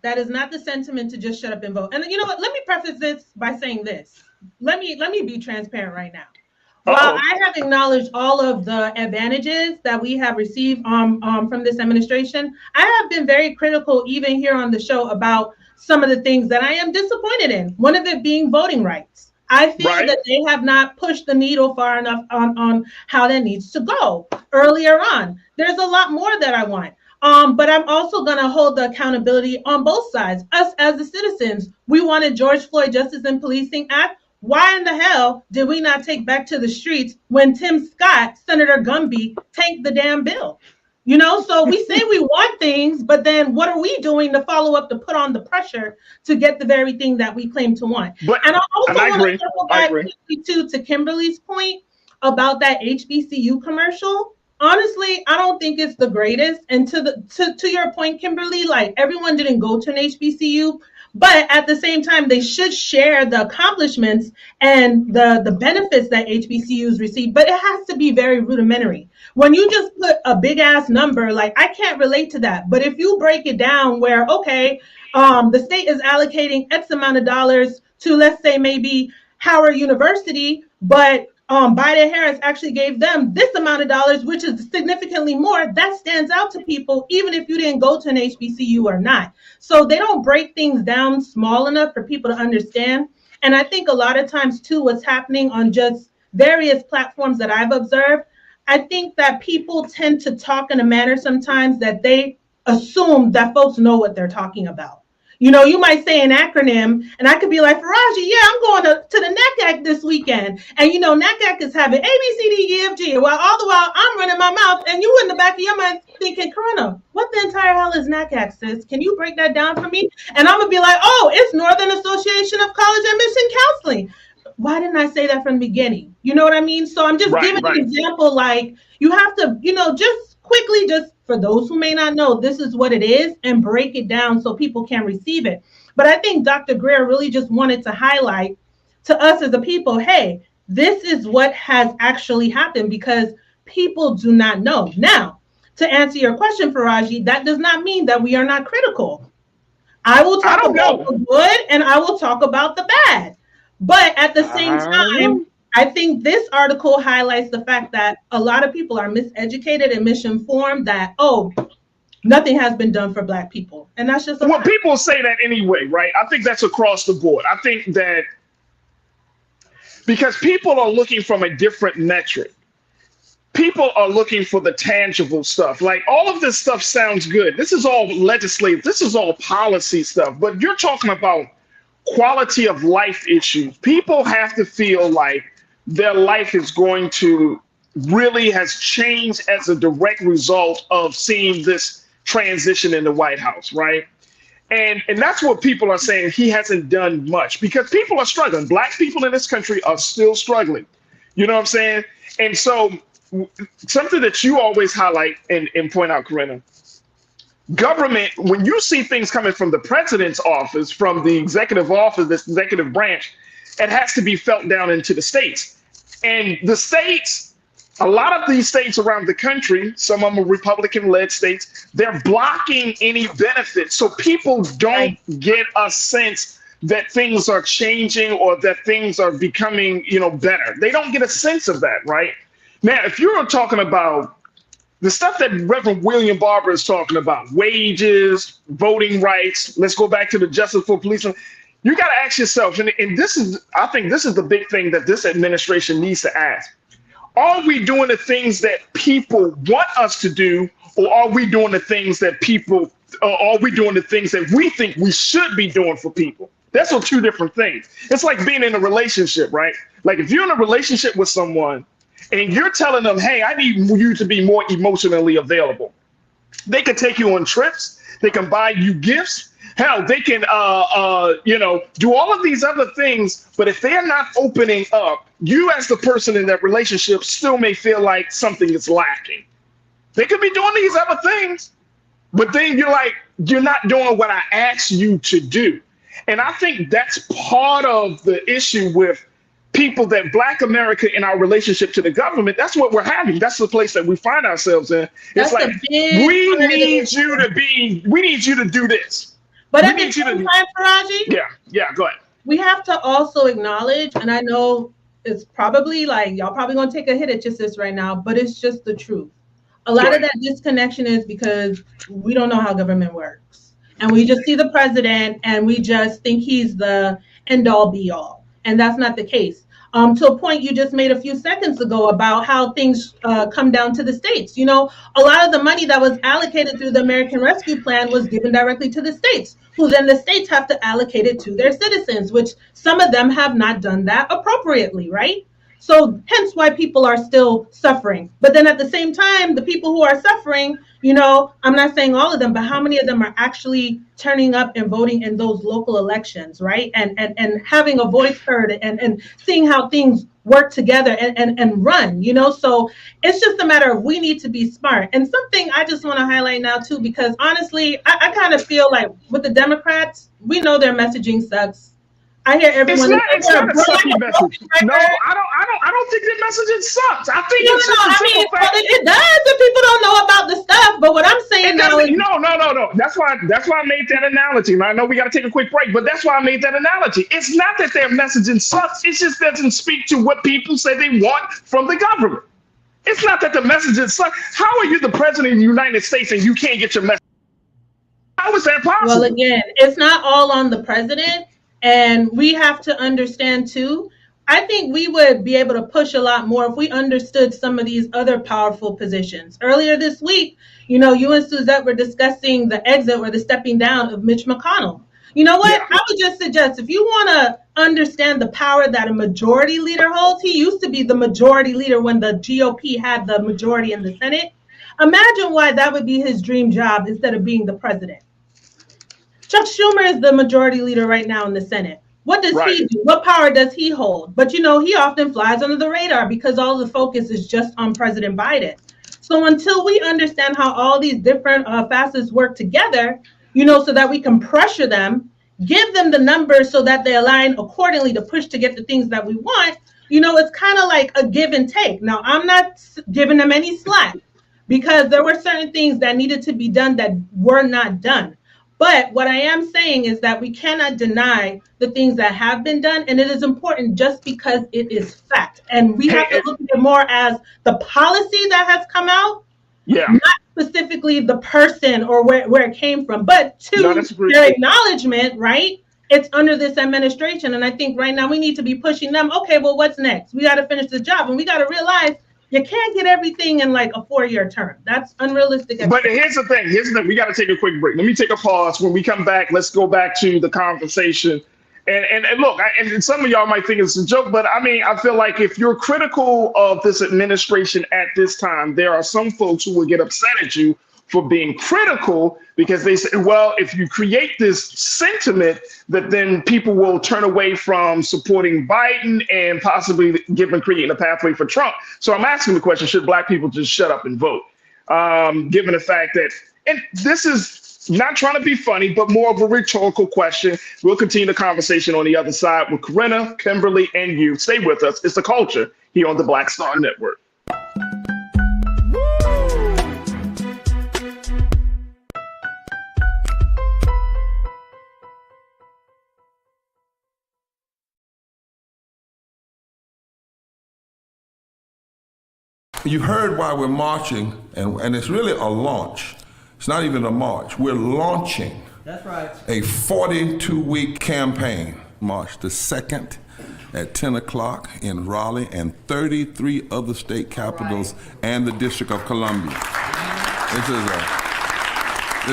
That is not the sentiment to just shut up and vote. And you know what? Let me preface this by saying this. Let me be transparent right now. While I have acknowledged all of the advantages that we have received from this administration, I have been very critical even here on the show about some of the things that I am disappointed in. One of it being voting rights. I feel that they have not pushed the needle far enough on how that needs to go earlier on. There's a lot more that I want. But I'm also going to hold the accountability on both sides. Us as the citizens, we wanted George Floyd Justice and Policing Act. Why in the hell did we not take back to the streets when Tim Scott, Senator Gumby, tanked the damn bill? You know, so we say we want things, but then what are we doing to follow up to put on the pressure to get the very thing that we claim to want? And I also want to circle back quickly too to Kimberly's point about that HBCU commercial. Honestly, I don't think it's the greatest. And to your point, Kimberly, like everyone didn't go to an HBCU, but at the same time, they should share the accomplishments and the benefits that HBCUs receive. But it has to be very rudimentary. When you just put a big ass number, like I can't relate to that. But if you break it down where, okay, the state is allocating X amount of dollars to, let's say, maybe Howard University, but Biden-Harris actually gave them this amount of dollars, which is significantly more, that stands out to people, even if you didn't go to an HBCU or not. So they don't break things down small enough for people to understand. And I think a lot of times, too, what's happening on just various platforms that I've observed, I think that people tend to talk in a manner sometimes that they assume that folks know what they're talking about. You know, you might say an acronym, and I could be like, Faraji, yeah, I'm going to the NACAC this weekend. And, you know, NACAC is having A, B, C, D, E, F, G. While all the while I'm running my mouth, and you in the back of your mind thinking, Corona, what the entire hell is NACAC, sis? Can you break that down for me? And I'm going to be like, oh, it's Northern Association of College Admission Counseling. Why didn't I say that from the beginning? You know what I mean? So I'm just giving an example, like, you have to, you know, just quickly, just for those who may not know, this is what it is, and break it down so people can receive it. But I think Dr. Greer really just wanted to highlight to us as a people, hey, this is what has actually happened because people do not know. Now, to answer your question, Faraji, that does not mean that we are not critical. I will talk about the good and I will talk about the bad. But at the same time, I think this article highlights the fact that a lot of people are miseducated and misinformed that, oh, nothing has been done for Black people. And that's just well, people say that anyway, right? I think that's across the board. I think that because people are looking from a different metric. People are looking for the tangible stuff. Like all of this stuff sounds good. This is all legislative. This is all policy stuff. But you're talking about quality of life issues. People have to feel like their life is going to really has changed as a direct result of seeing this transition in the White House, right? And that's what people are saying. He hasn't done much because people are struggling. Black people in this country are still struggling. You know what I'm saying? And so something that you always highlight and point out, Corinna, government, when you see things coming from the president's office, from the executive office, this executive branch, it has to be felt down into the states. And the states, a lot of these states around the country, some of them are Republican-led states, they're blocking any benefits. So people don't get a sense that things are changing or that things are becoming, you know, better. They don't get a sense of that, right? Now, if you're talking about the stuff that Reverend William Barber is talking about, wages, voting rights, let's go back to the justice for policemen. You got to ask yourself, and this is, I think this is the big thing that this administration needs to ask. Are we doing the things that people want us to do, or are we doing the things that people, are we doing the things that we think we should be doing for people? That's two different things. It's like being in a relationship, right? Like if you're in a relationship with someone and you're telling them, hey, I need you to be more emotionally available. They can take you on trips. They can buy you gifts. Hell, they can, you know, do all of these other things. But if they're not opening up, you as the person in that relationship still may feel like something is lacking. They could be doing these other things, but then you're like, you're not doing what I asked you to do. And I think that's part of the issue with people, that Black America in our relationship to the government. That's what we're having. That's the place that we find ourselves in. It's like, we need you to do this. But at the same time, Faraji, yeah, go ahead. We have to also acknowledge, and I know it's probably like, y'all probably gonna take a hit at your sis right now, but it's just the truth. A lot of that disconnection is because we don't know how government works. And we just see the president and we just think he's the end all be all. And that's not the case. To a point you just made a few seconds ago about how things come down to the states. You know, a lot of the money that was allocated through the American Rescue Plan was given directly to the states, who then the states have to allocate it to their citizens, which some of them have not done that appropriately, right? So hence why people are still suffering. But then at the same time, the people who are suffering, you know, I'm not saying all of them, but how many of them are actually turning up and voting in those local elections, right? And having a voice heard and seeing how things work together and run, you know? So it's just a matter of we need to be smart. And something I just want to highlight now too, because honestly, I kind of feel like with the Democrats, we know their messaging sucks. I hear everyone. It's not a sucky message. No, I don't think their messaging sucks. I think it does if people don't know about the stuff. But what I'm saying now is no. That's why I made that analogy. And I know we got to take a quick break, but that's why I made that analogy. It's not that their messaging sucks. It just doesn't speak to what people say they want from the government. It's not that the messaging sucks. How are you the president of the United States and you can't get your message? How is that possible? Well, again, it's not all on the president. And we have to understand too, I think we would be able to push a lot more if we understood some of these other powerful positions. Earlier this week, you know, you and Suzette were discussing the exit or the stepping down of Mitch McConnell. You know what? Yeah. I would just suggest if you want to understand the power that a majority leader holds, he used to be the majority leader when the GOP had the majority in the Senate. Imagine why that would be his dream job instead of being the president. Chuck Schumer is the majority leader right now in the Senate. What does he do? What power does he hold? But, you know, he often flies under the radar because all the focus is just on President Biden. So until we understand how all these different facets work together, you know, so that we can pressure them, give them the numbers so that they align accordingly to push to get the things that we want, you know, it's kind of like a give and take. Now, I'm not giving them any slack because there were certain things that needed to be done that were not done. But what I am saying is that we cannot deny the things that have been done, and it is important just because it is fact. And we have to look at it more as the policy that has come out, not specifically the person or where it came from, but to their acknowledgement, right? It's under this administration. And I think right now we need to be pushing them. Okay, well, what's next? We got to finish the job, and we got to realize you can't get everything in like a 4-year term. That's unrealistic. But here's the thing. We got to take a quick break. Let me take a pause. When we come back, let's go back to the conversation. And look, and some of y'all might think it's a joke, but I mean, I feel like if you're critical of this administration at this time, there are some folks who will get upset at you for being critical because they say, well, if you create this sentiment that then people will turn away from supporting Biden and possibly creating a pathway for Trump. So I'm asking the question, should Black people just shut up and vote? Given the fact that, and this is not trying to be funny, but more of a rhetorical question. We'll continue the conversation on the other side with Corinna, Kimberly, and you. Stay with us. It's The Culture here on the Black Star Network. You heard why we're marching, and it's really a launch. It's not even a march. We're launching That's right. a 42-week campaign. March the 2nd at 10 o'clock in Raleigh and 33 other state capitals and the District of Columbia. This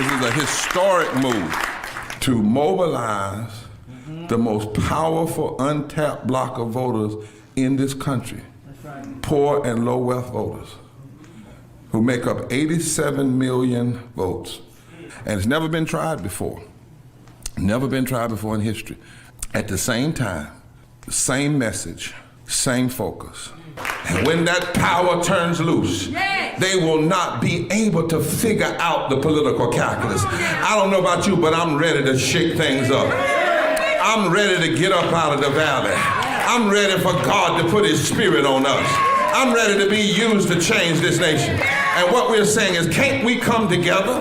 is a historic move to mobilize the most powerful untapped block of voters in this country. Poor and low wealth voters who make up 87 million votes. And it's never been tried before. Never been tried before in history. At the same time, the same message, same focus. And when that power turns loose, they will not be able to figure out the political calculus. I don't know about you, but I'm ready to shake things up. I'm ready to get up out of the valley. I'm ready for God to put his spirit on us. I'm ready to be used to change this nation. And what we're saying is, can't we come together?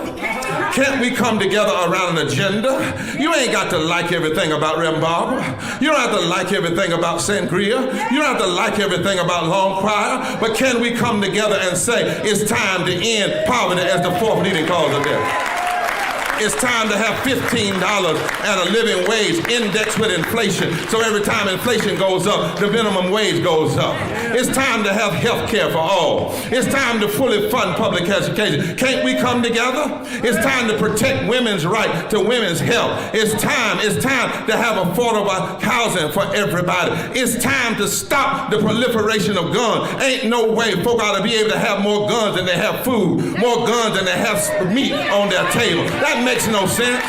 Can't we come together around an agenda? You ain't got to like everything about Reverend Barber. You don't have to like everything about Sangria. You don't have to like everything about Long Choir. But can we come together and say, it's time to end poverty as the fourth leading cause of death? It's time to have $15 and a living wage indexed with inflation. So every time inflation goes up, the minimum wage goes up. It's time to have health care for all. It's time to fully fund public education. Can't we come together? It's time to protect women's right to women's health. It's time to have affordable housing for everybody. It's time to stop the proliferation of guns. Ain't no way folk ought to be able to have more guns than they have food, more guns than they have meat on their table. That makes no sense.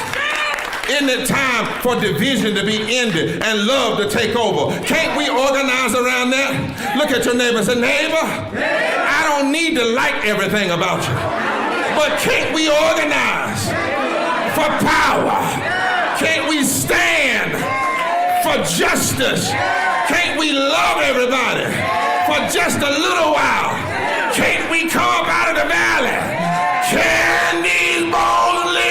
Isn't it time for division to be ended and love to take over? Can't we organize around that? Look at your neighbor and say, neighbor, I don't need to like everything about you, but can't we organize for power? Can't we stand for justice? Can't we love everybody for just a little while? Can't we come up out of the valley? Can these bones live?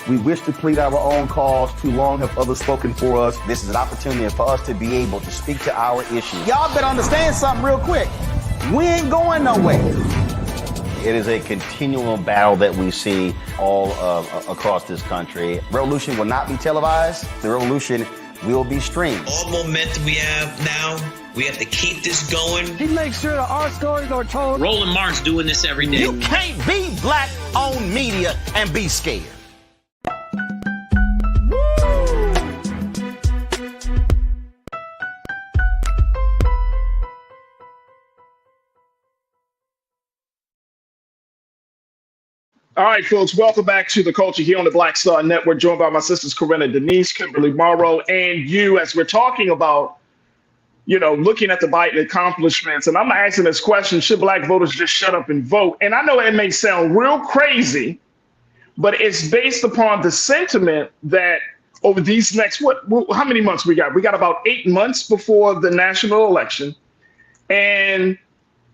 We wish to plead our own cause. Too long have others spoken for us. This is an opportunity for us to be able to speak to our issues. Y'all better understand something real quick. We ain't going nowhere. It is a continual battle that we see all across this country. Revolution will not be televised. The revolution will be streamed. All momentum we have now, we have to keep this going. He makes sure that our stories are told. Roland Martin's doing this every day. You can't be black-owned media and be scared. All right, folks, welcome back to The Culture here on the Black Star Network, joined by my sisters, Corinna Denise, Kimberly Morrow, and you, as we're talking about, looking at the Biden accomplishments. And I'm asking this question, should black voters just shut up and vote? And I know it may sound real crazy, but it's based upon the sentiment that over these next, how many months we got? We got about 8 months before the national election. And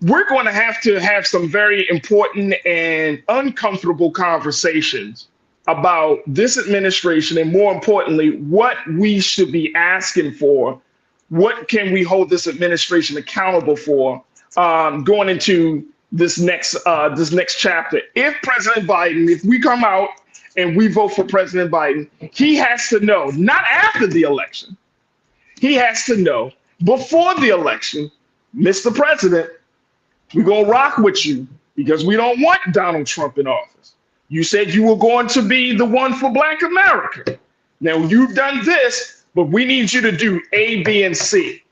we're going to have some very important and uncomfortable conversations about this administration, and more importantly, what we should be asking for. What can we hold this administration accountable for going into this next chapter? If President Biden, if we come out and we vote for President Biden, he has to know, not after the election, he has to know before the election, Mr. President, we're going to rock with you because we don't want Donald Trump in office. You said you were going to be the one for Black America. Now you've done this, but we need you to do A, B, and C.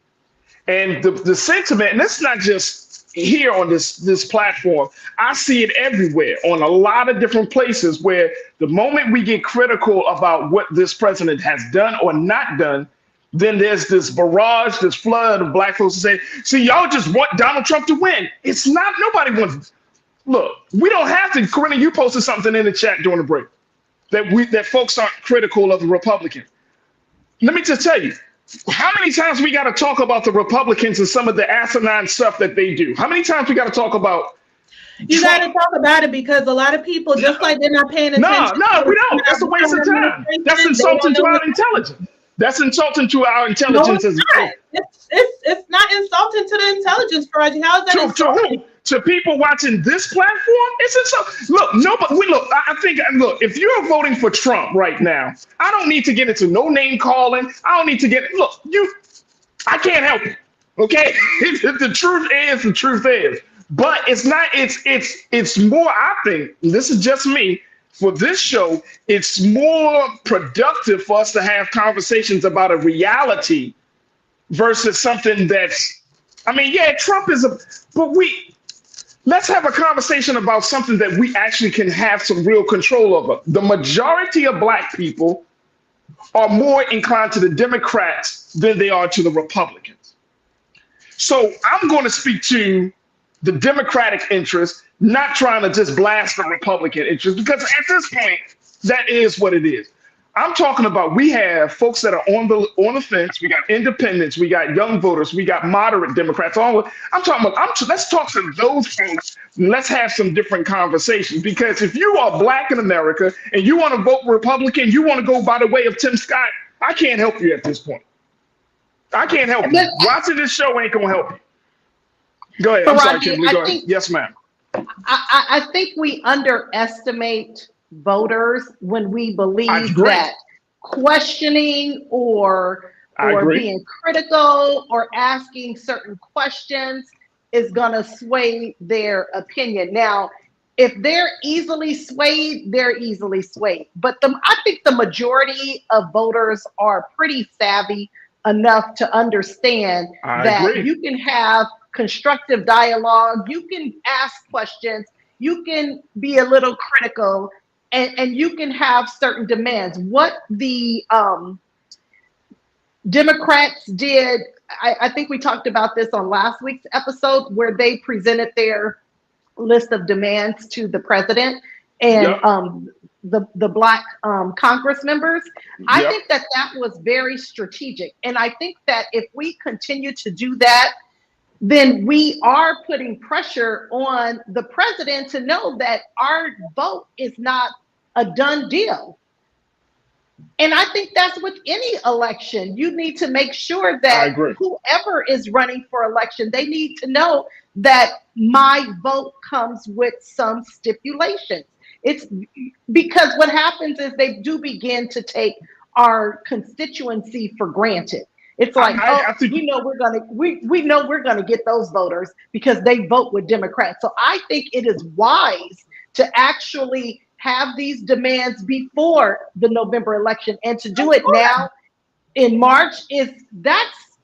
And the sentiment, and it's not just here on this platform, I see it everywhere on a lot of different places where the moment we get critical about what this president has done or not done, then there's this barrage, this flood of black folks who say, see, y'all just want Donald Trump to win. It's not, nobody wants, look, we don't have to. Corinna, you posted something in the chat during the break that folks aren't critical of the Republicans. Let me just tell you, how many times we got to talk about the Republicans and some of the asinine stuff that they do? How many times we got to talk about You got to talk about it because a lot of people, just like they're not paying attention. No, we don't. That's a waste of time. That's insulting to our intelligence. That's insulting to our intelligence. No, it's not insulting to the intelligence, Faraji. How is that insulting? To people watching this platform, it's insulting. Look, I think if you're voting for Trump right now, I don't need to get into no name calling. I don't need to I can't help it. Okay, the truth is the truth is. But it's not. It's more. I think this is just me. For this show, it's more productive for us to have conversations about a reality versus something that's. I mean, yeah, Trump is let's have a conversation about something that we actually can have some real control over. The majority of black people are more inclined to the Democrats than they are to the Republicans. So I'm going to speak to the Democratic interest, not trying to just blast the Republican interest, because at this point, that is what it is. I'm talking about we have folks that are on the fence. We got independents, we got young voters, we got moderate Democrats. I'm talking about. Let's talk to those folks. Let's have some different conversations. Because if you are Black in America and you want to vote Republican, you want to go by the way of Tim Scott, I can't help you at this point. I can't help you. Watching this show ain't gonna help you. Go ahead. I'm sorry, Kimberly. Go ahead. Yes, ma'am. I think we underestimate voters when we believe that questioning or being critical or asking certain questions is going to sway their opinion. Now, if they're easily swayed, they're easily swayed. But I think the majority of voters are pretty savvy enough to understand that you can have constructive dialogue, you can ask questions, you can be a little critical, and you can have certain demands. What the Democrats did, I think we talked about this on last week's episode, where they presented their list of demands to the president and the Black Congress members. I think that was very strategic. And I think that if we continue to do that, then we are putting pressure on the president to know that our vote is not a done deal. And I think that's with any election. You need to make sure that whoever is running for election, they need to know that my vote comes with some stipulations. It's because what happens is they do begin to take our constituency for granted. It's like, we know we're gonna get those voters because they vote with Democrats. So I think it is wise to actually have these demands before the November election, and to do it now in March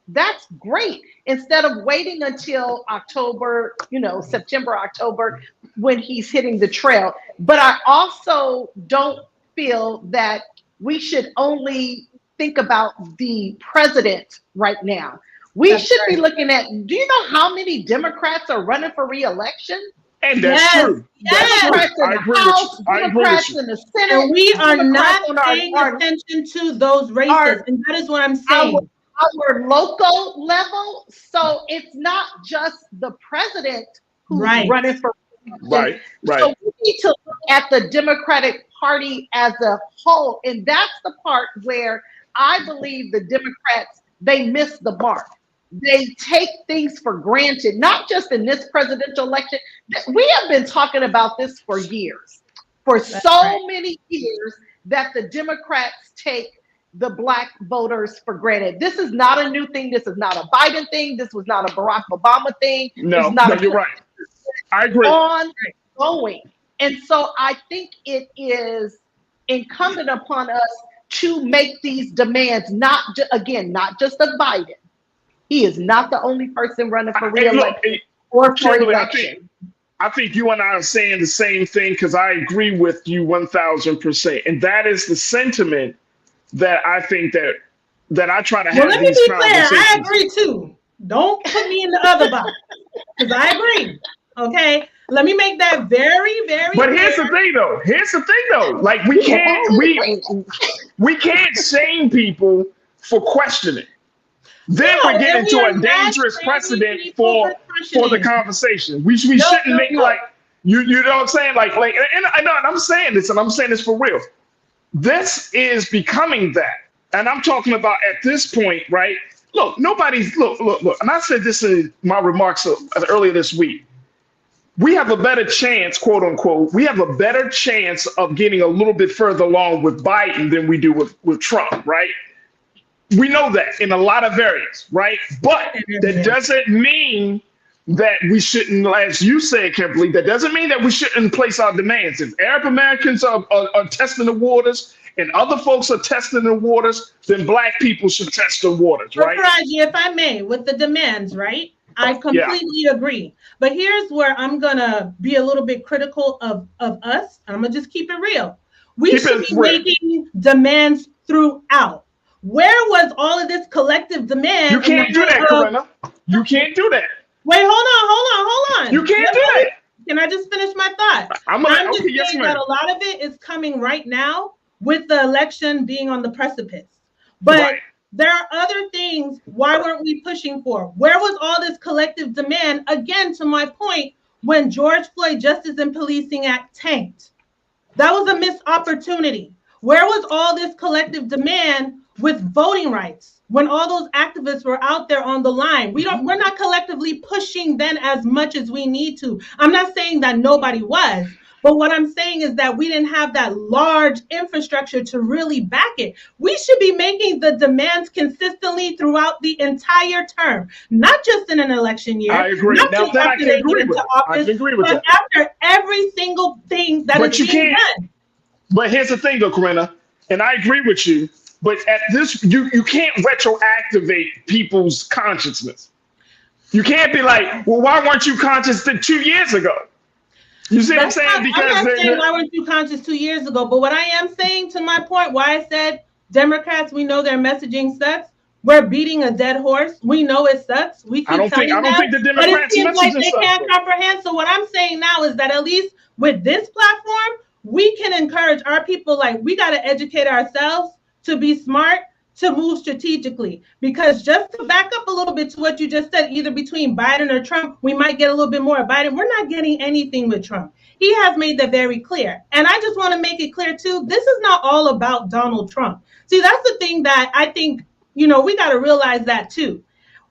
that's great. Instead of waiting until October, September, October, when he's hitting the trail. But I also don't feel that we should only think about the president right now. We should be looking at, do you know how many Democrats are running for re-election? And that's true. Democrats in the House, Democrats in the Senate. And we are not paying attention to those races. And that is what I'm saying. Our local level. So it's not just the president who's running for re-election. Right. So we need to look at the Democratic Party as a whole. And that's the part where I believe the Democrats, they miss the mark. They take things for granted, not just in this presidential election. We have been talking about this for years, for many years, that the Democrats take the Black voters for granted. This is not a new thing. This is not a Biden thing. This was not a Barack Obama thing. No, you're right. I agree. Ongoing. And so I think it is incumbent upon us to make these demands, not just of Biden. He is not the only person running for re-election or for election. I think you and I are saying the same thing, because I agree with you 1000%. And that is the sentiment that I think that I try to have. Let me be clear. I agree too. Don't put me in the other box, because I agree. Okay. Let me make that very, very But here's the thing though. Like we can't shame people for questioning. Then we're getting into a dangerous precedent for the conversation. We shouldn't make like you know what I'm saying? Like and I know, and I'm saying this for real. This is becoming that. And I'm talking about at this point, right? Look, look, and I said this in my remarks earlier this week. We have a better chance, quote unquote, of getting a little bit further along with Biden than we do with Trump, right? We know that in a lot of areas, right? But that doesn't mean that we shouldn't, as you said, Kimberly, that doesn't mean that we shouldn't place our demands. If Arab Americans are testing the waters and other folks are testing the waters, then Black people should test the waters, right? Raji, if I may, with the demands, right? I completely agree. But here's where I'm going to be a little bit critical of us. I'm going to just keep it real. We should be making demands throughout. Where was all of this collective demand? You can't do that, Corinna. You can't do that. Wait, hold on. You can't do that. Can I just finish my thought? I'm just saying that a lot of it is coming right now with the election being on the precipice. But there are other things. Why weren't we pushing for? Where was all this collective demand? Again, to my point, when George Floyd Justice and Policing Act tanked, that was a missed opportunity. Where was all this collective demand with voting rights when all those activists were out there on the line? We're not collectively pushing then as much as we need to. I'm not saying that nobody was, but what I'm saying is that we didn't have that large infrastructure to really back it. We should be making the demands consistently throughout the entire term, not just in an election year. I agree. Not Now just that I after can they agree get with. into office, I can agree with but that. after every single thing that is being done. But here's the thing, though, Corinna, and I agree with you. But at this, you can't retroactivate people's consciousness. You can't be like, well, why weren't you conscious 2 years ago? You see what I'm saying? Because I'm not saying why weren't you conscious 2 years ago, but what I am saying, to my point, why I said Democrats, we know their messaging sucks. We're beating a dead horse. We know it sucks. We keep I don't think the Democrats' but it seems like they suck, can't though. comprehend. So what I'm saying now is that at least with this platform, we can encourage our people. Like, we got to educate ourselves to be smart, to move strategically. Because just to back up a little bit to what you just said, either between Biden or Trump, we might get a little bit more of Biden. We're not getting anything with Trump. He has made that very clear. And I just want to make it clear, too, this is not all about Donald Trump. See, that's the thing that I think, we got to realize that, too.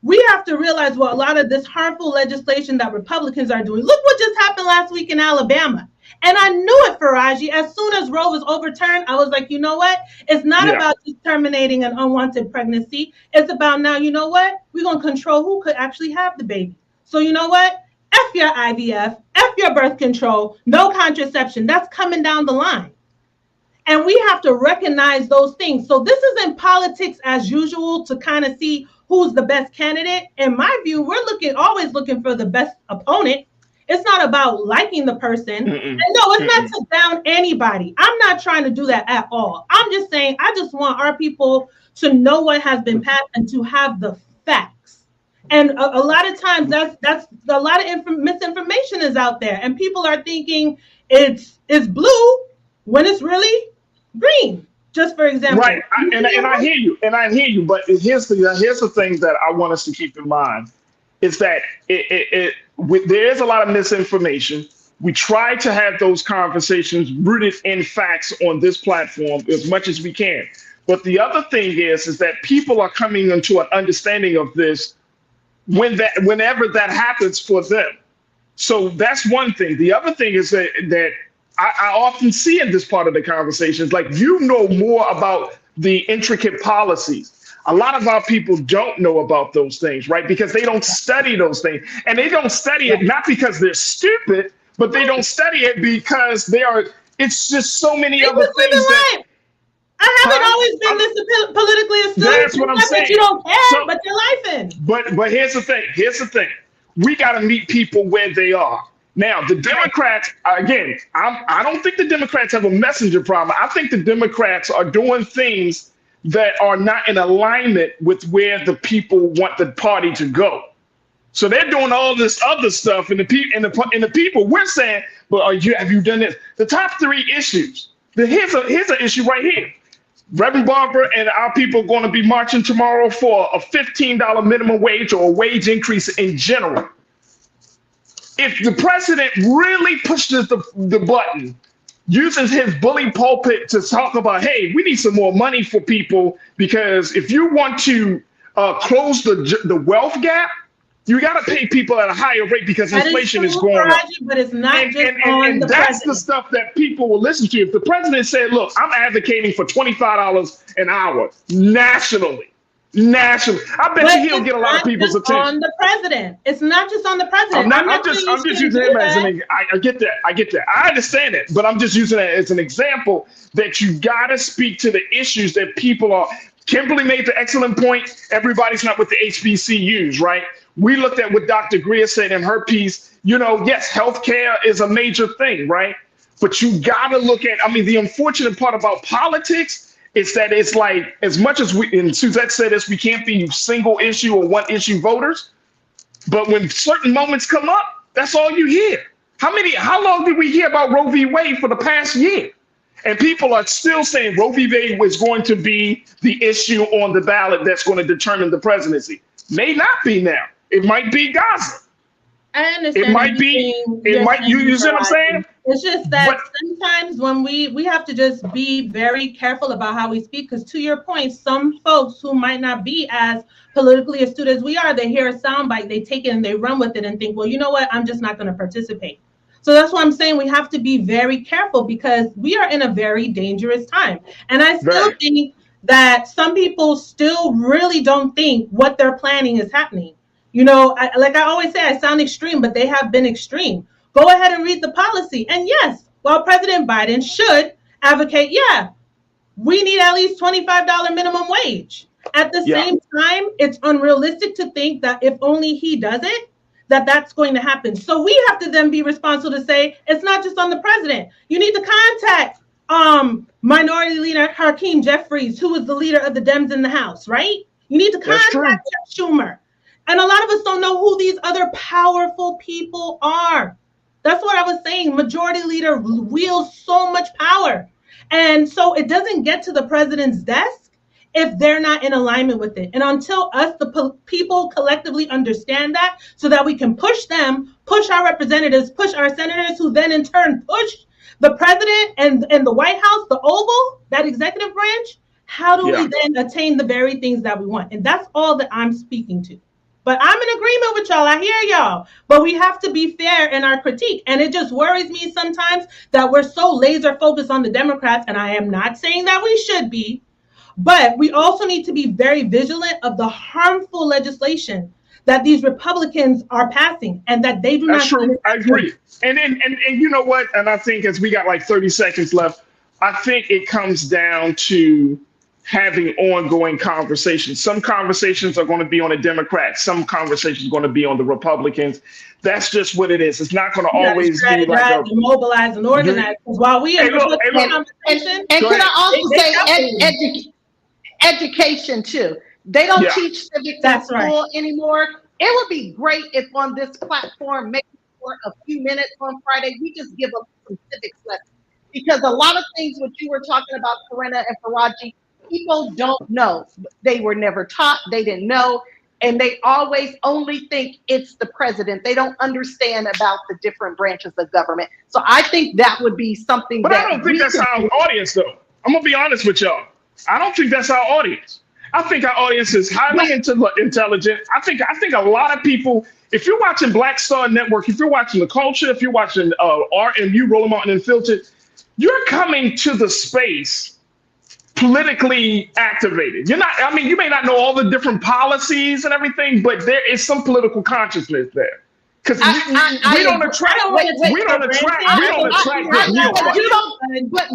We have to realize what a lot of this harmful legislation that Republicans are doing. Look what just happened last week in Alabama. And I knew it, Faraji. As soon as Roe was overturned, I was like, you know what? It's not about just terminating an unwanted pregnancy. It's about now, you know what? We're going to control who could actually have the baby. So you know what? F your IVF, F your birth control, no contraception. That's coming down the line. And we have to recognize those things. So this isn't politics as usual to kind of see who's the best candidate. In my view, we're always looking for the best opponent. It's not about liking the person. And no, it's not to down anybody. I'm not trying to do that at all. I'm just saying, I just want our people to know what has been passed and to have the facts. And a lot of times that's a lot of misinformation is out there. And people are thinking it's blue when it's really green, just for example. Right. And I hear you. But here's the thing that I want us to keep in mind is that there is a lot of misinformation. We try to have those conversations rooted in facts on this platform as much as we can. But the other thing is that people are coming into an understanding of this whenever that happens for them. So that's one thing. The other thing is that I often see in this part of the conversations, like, more about the intricate policies. A lot of our people don't know about those things, right? Because they don't study those things. And they don't study it not because they're stupid, but they don't study it because it's just so many other things that. I haven't always been this politically astute. That's what I'm saying. That you don't care, but your life in. But here's the thing. We got to meet people where they are. Now, the Democrats, again, I don't think the Democrats have a messenger problem. I think the Democrats are doing things that are not in alignment with where the people want the party to go. So they're doing all this other stuff, and the people we're saying, "But have you done this?" The top 3 issues. Here's an issue right here. Reverend Barber and our people are going to be marching tomorrow for a $15 minimum wage or a wage increase in general. If the president really pushes the button, uses his bully pulpit to talk about, hey, we need some more money for people, because if you want to close the wealth gap, you got to pay people at a higher rate because inflation is going up. But it's not and that's the stuff that people will listen to. If the president said, look, I'm advocating for $25 an hour nationally, I bet he'll get a lot of people's attention. On the president. It's not just on the president. I'm just using him as an example. I get that. I understand it, but I'm just using it as an example that you got to speak to the issues that people are. Kimberly made the excellent point. Everybody's not with the HBCUs, right? We looked at what Dr. Greer said in her piece. Yes, healthcare is a major thing, right? But you got to look at, the unfortunate part about politics is that it's like, as much as and Suzette said this, we can't be single issue or one issue voters. But when certain moments come up, that's all you hear. How long did we hear about Roe v. Wade for the past year? And people are still saying Roe v. Wade was going to be the issue on the ballot that's going to determine the presidency. May not be now. It might be Gaza. I understand. It might be. It might. You see what I'm saying? It's just that sometimes when we have to just be very careful about how we speak, because to your point, some folks who might not be as politically astute as we are, they hear a soundbite, they take it and they run with it and think, well, you know what? I'm just not going to participate. So that's why I'm saying we have to be very careful, because we are in a very dangerous time. And I still think that some people still really don't think what they're planning is happening. You know, like I always say, I sound extreme, but they have been extreme. Go ahead and read the policy. And yes, while President Biden should advocate, yeah, we need at least $25 minimum wage. At the same time, it's unrealistic to think that if only he does it, that's going to happen. So we have to then be responsible to say, it's not just on the president. You need to contact Minority Leader Hakeem Jeffries, who is the leader of the Dems in the House, right? You need to contact Schumer. And a lot of us don't know who these other powerful people are. That's what I was saying. Majority Leader wields so much power. And so it doesn't get to the president's desk if they're not in alignment with it. And until us, the people collectively understand that, so that we can push them, push our representatives, push our senators, who then in turn push the president and the White House, the Oval, that executive branch, how do we then attain the very things that we want? And that's all that I'm speaking to. But I'm in agreement with y'all. I hear y'all. But we have to be fair in our critique. And it just worries me sometimes that we're so laser focused on the Democrats. And I am not saying that we should be. But we also need to be very vigilant of the harmful legislation that these Republicans are passing, and that they do not. That's true. I agree. And you know what? And I think, as we got like 30 seconds left, I think it comes down to having ongoing conversations. Some conversations are going to be on the Democrats. Some conversations are going to be on the Republicans. That's just what it is. It's not going to always be like mobilize and organize. While we are conversation, and can I also say education too? They don't teach civics at school anymore. It would be great if on this platform, maybe for a few minutes on Friday, we just give them some civics lessons. Because a lot of things what you were talking about, Corinna and Faraji, people don't know. They were never taught. They didn't know. And they always only think it's the president. They don't understand about the different branches of government. So I think that would be something But I don't think that's our audience, though. I'm going to be honest with y'all. I don't think that's our audience. I think our audience is highly intelligent. I think a lot of people, if you're watching Black Star Network, if you're watching The Culture, if you're watching RMU, Roller Mountain Unfiltered, you're coming to the space politically activated. You're not, I mean, you may not know all the different policies and everything, but there is some political consciousness there. Because we don't attract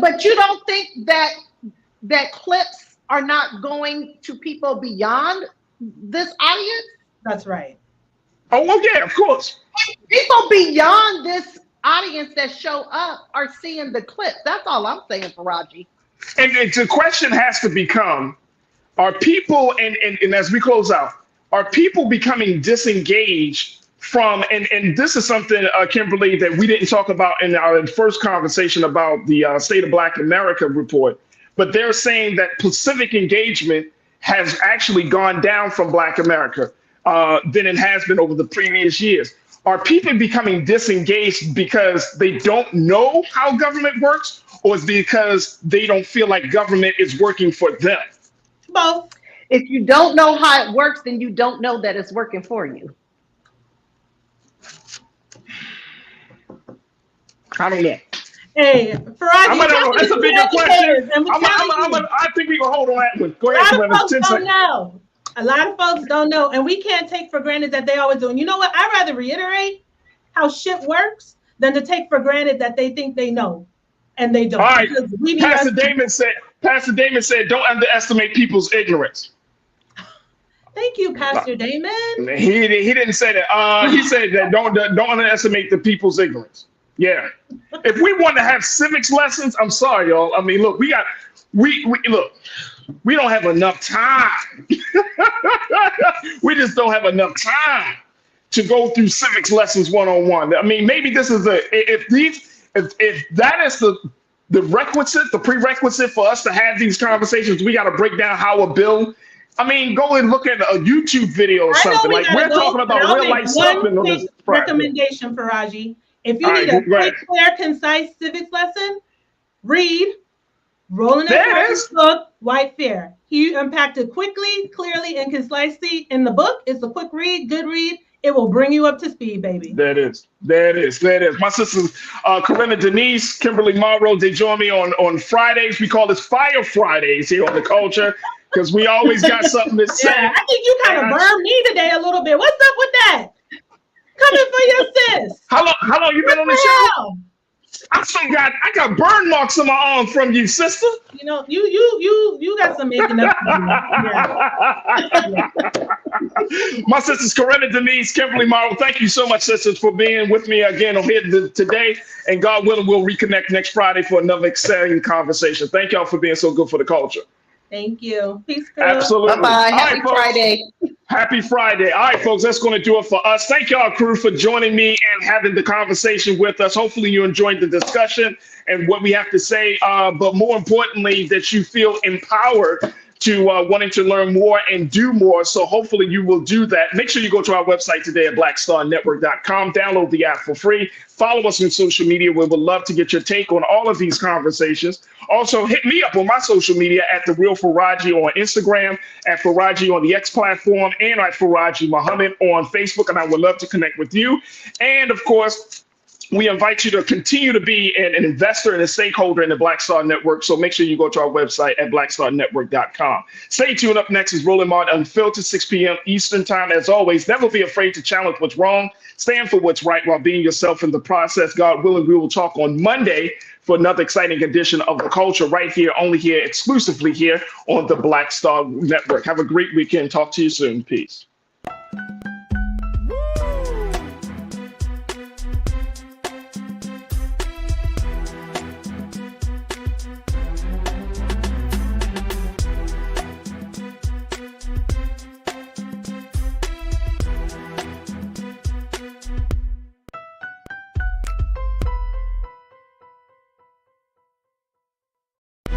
But you don't think that clips are not going to people beyond this audience? That's right. Oh, well, yeah, of course. People beyond this audience that show up are seeing the clips. That's all I'm saying, Faraji. And the question has to become, are people, and as we close out, are people becoming disengaged from, and this is something, Kimberly, that we didn't talk about in our first conversation about the State of Black America report, but they're saying that civic engagement has actually gone down from Black America than it has been over the previous years. Are people becoming disengaged because they don't know how government works, or is it because they don't feel like government is working for them? Both. If you don't know how it works, then you don't know that it's working for you. I don't know. Hey, Faraji, that's a bigger question. I think we can hold on that one. Go ahead. A lot of folks don't know. A lot of folks don't know, and we can't take for granted that they always do. And you know what? I'd rather reiterate how shit works than to take for granted that they think they know, and they don't. All right. Pastor Damon said, don't underestimate people's ignorance. Thank you, Pastor Damon. He didn't say that. He said that don't underestimate the people's ignorance. Yeah. If we want to have civics lessons, I'm sorry, y'all. I mean, look, we don't have enough time. We just don't have enough time to go through civics lessons 101. I mean, maybe this is if that is the prerequisite for us to have these conversations, we got to break down how a bill. I mean, go and look at a YouTube video or something. Like we're talking about real life stuff in this recommendation for Raji. If you need a quick, clear, concise civics lesson, read Roland F. Martin's book, White Fear. He unpacked it quickly, clearly, and concisely in the book. It's a quick read, good read. It will bring you up to speed, baby. That is. My sisters, Corinna Denise, Kimberly Morrow, they join me on Fridays. We call this Fire Fridays here on The Culture because we always got something to say. Yeah, I think you kind of burned me today a little bit. What's up with that? Coming for your sis. How long you been on the show? I got burn marks on my arm from you, sister. You know, you got some making up to do. Yeah. My sisters, Corinna Denise, Kimberly Morrow, thank you so much, sisters, for being with me again on here today. And God willing, we'll reconnect next Friday for another exciting conversation. Thank y'all for being so good for the culture. Thank you. Peace, girl. Absolutely. Bye-bye. Happy Friday. Happy Friday. All right, folks, that's going to do it for us. Thank y'all, crew, for joining me and having the conversation with us. Hopefully you enjoyed the discussion and what we have to say, but more importantly, that you feel empowered to wanting to learn more and do more. So hopefully you will do that. Make sure you go to our website today at blackstarnetwork.com. Download the app for free. Follow us on social media. We would love to get your take on all of these conversations. Also, hit me up on my social media at The Real Faraji on Instagram, at Faraji on the X platform, and at Faraji Muhammad on Facebook. And I would love to connect with you. And of course, we invite you to continue to be an investor and a stakeholder in the Black Star Network. So make sure you go to our website at blackstarnetwork.com. Stay tuned. Up next is Roland Martin Unfiltered, 6 p.m. Eastern time. As always, never be afraid to challenge what's wrong. Stand for what's right while being yourself in the process. God willing, we will talk on Monday for another exciting edition of The Culture right here, only here, exclusively here on the Black Star Network. Have a great weekend. Talk to you soon. Peace.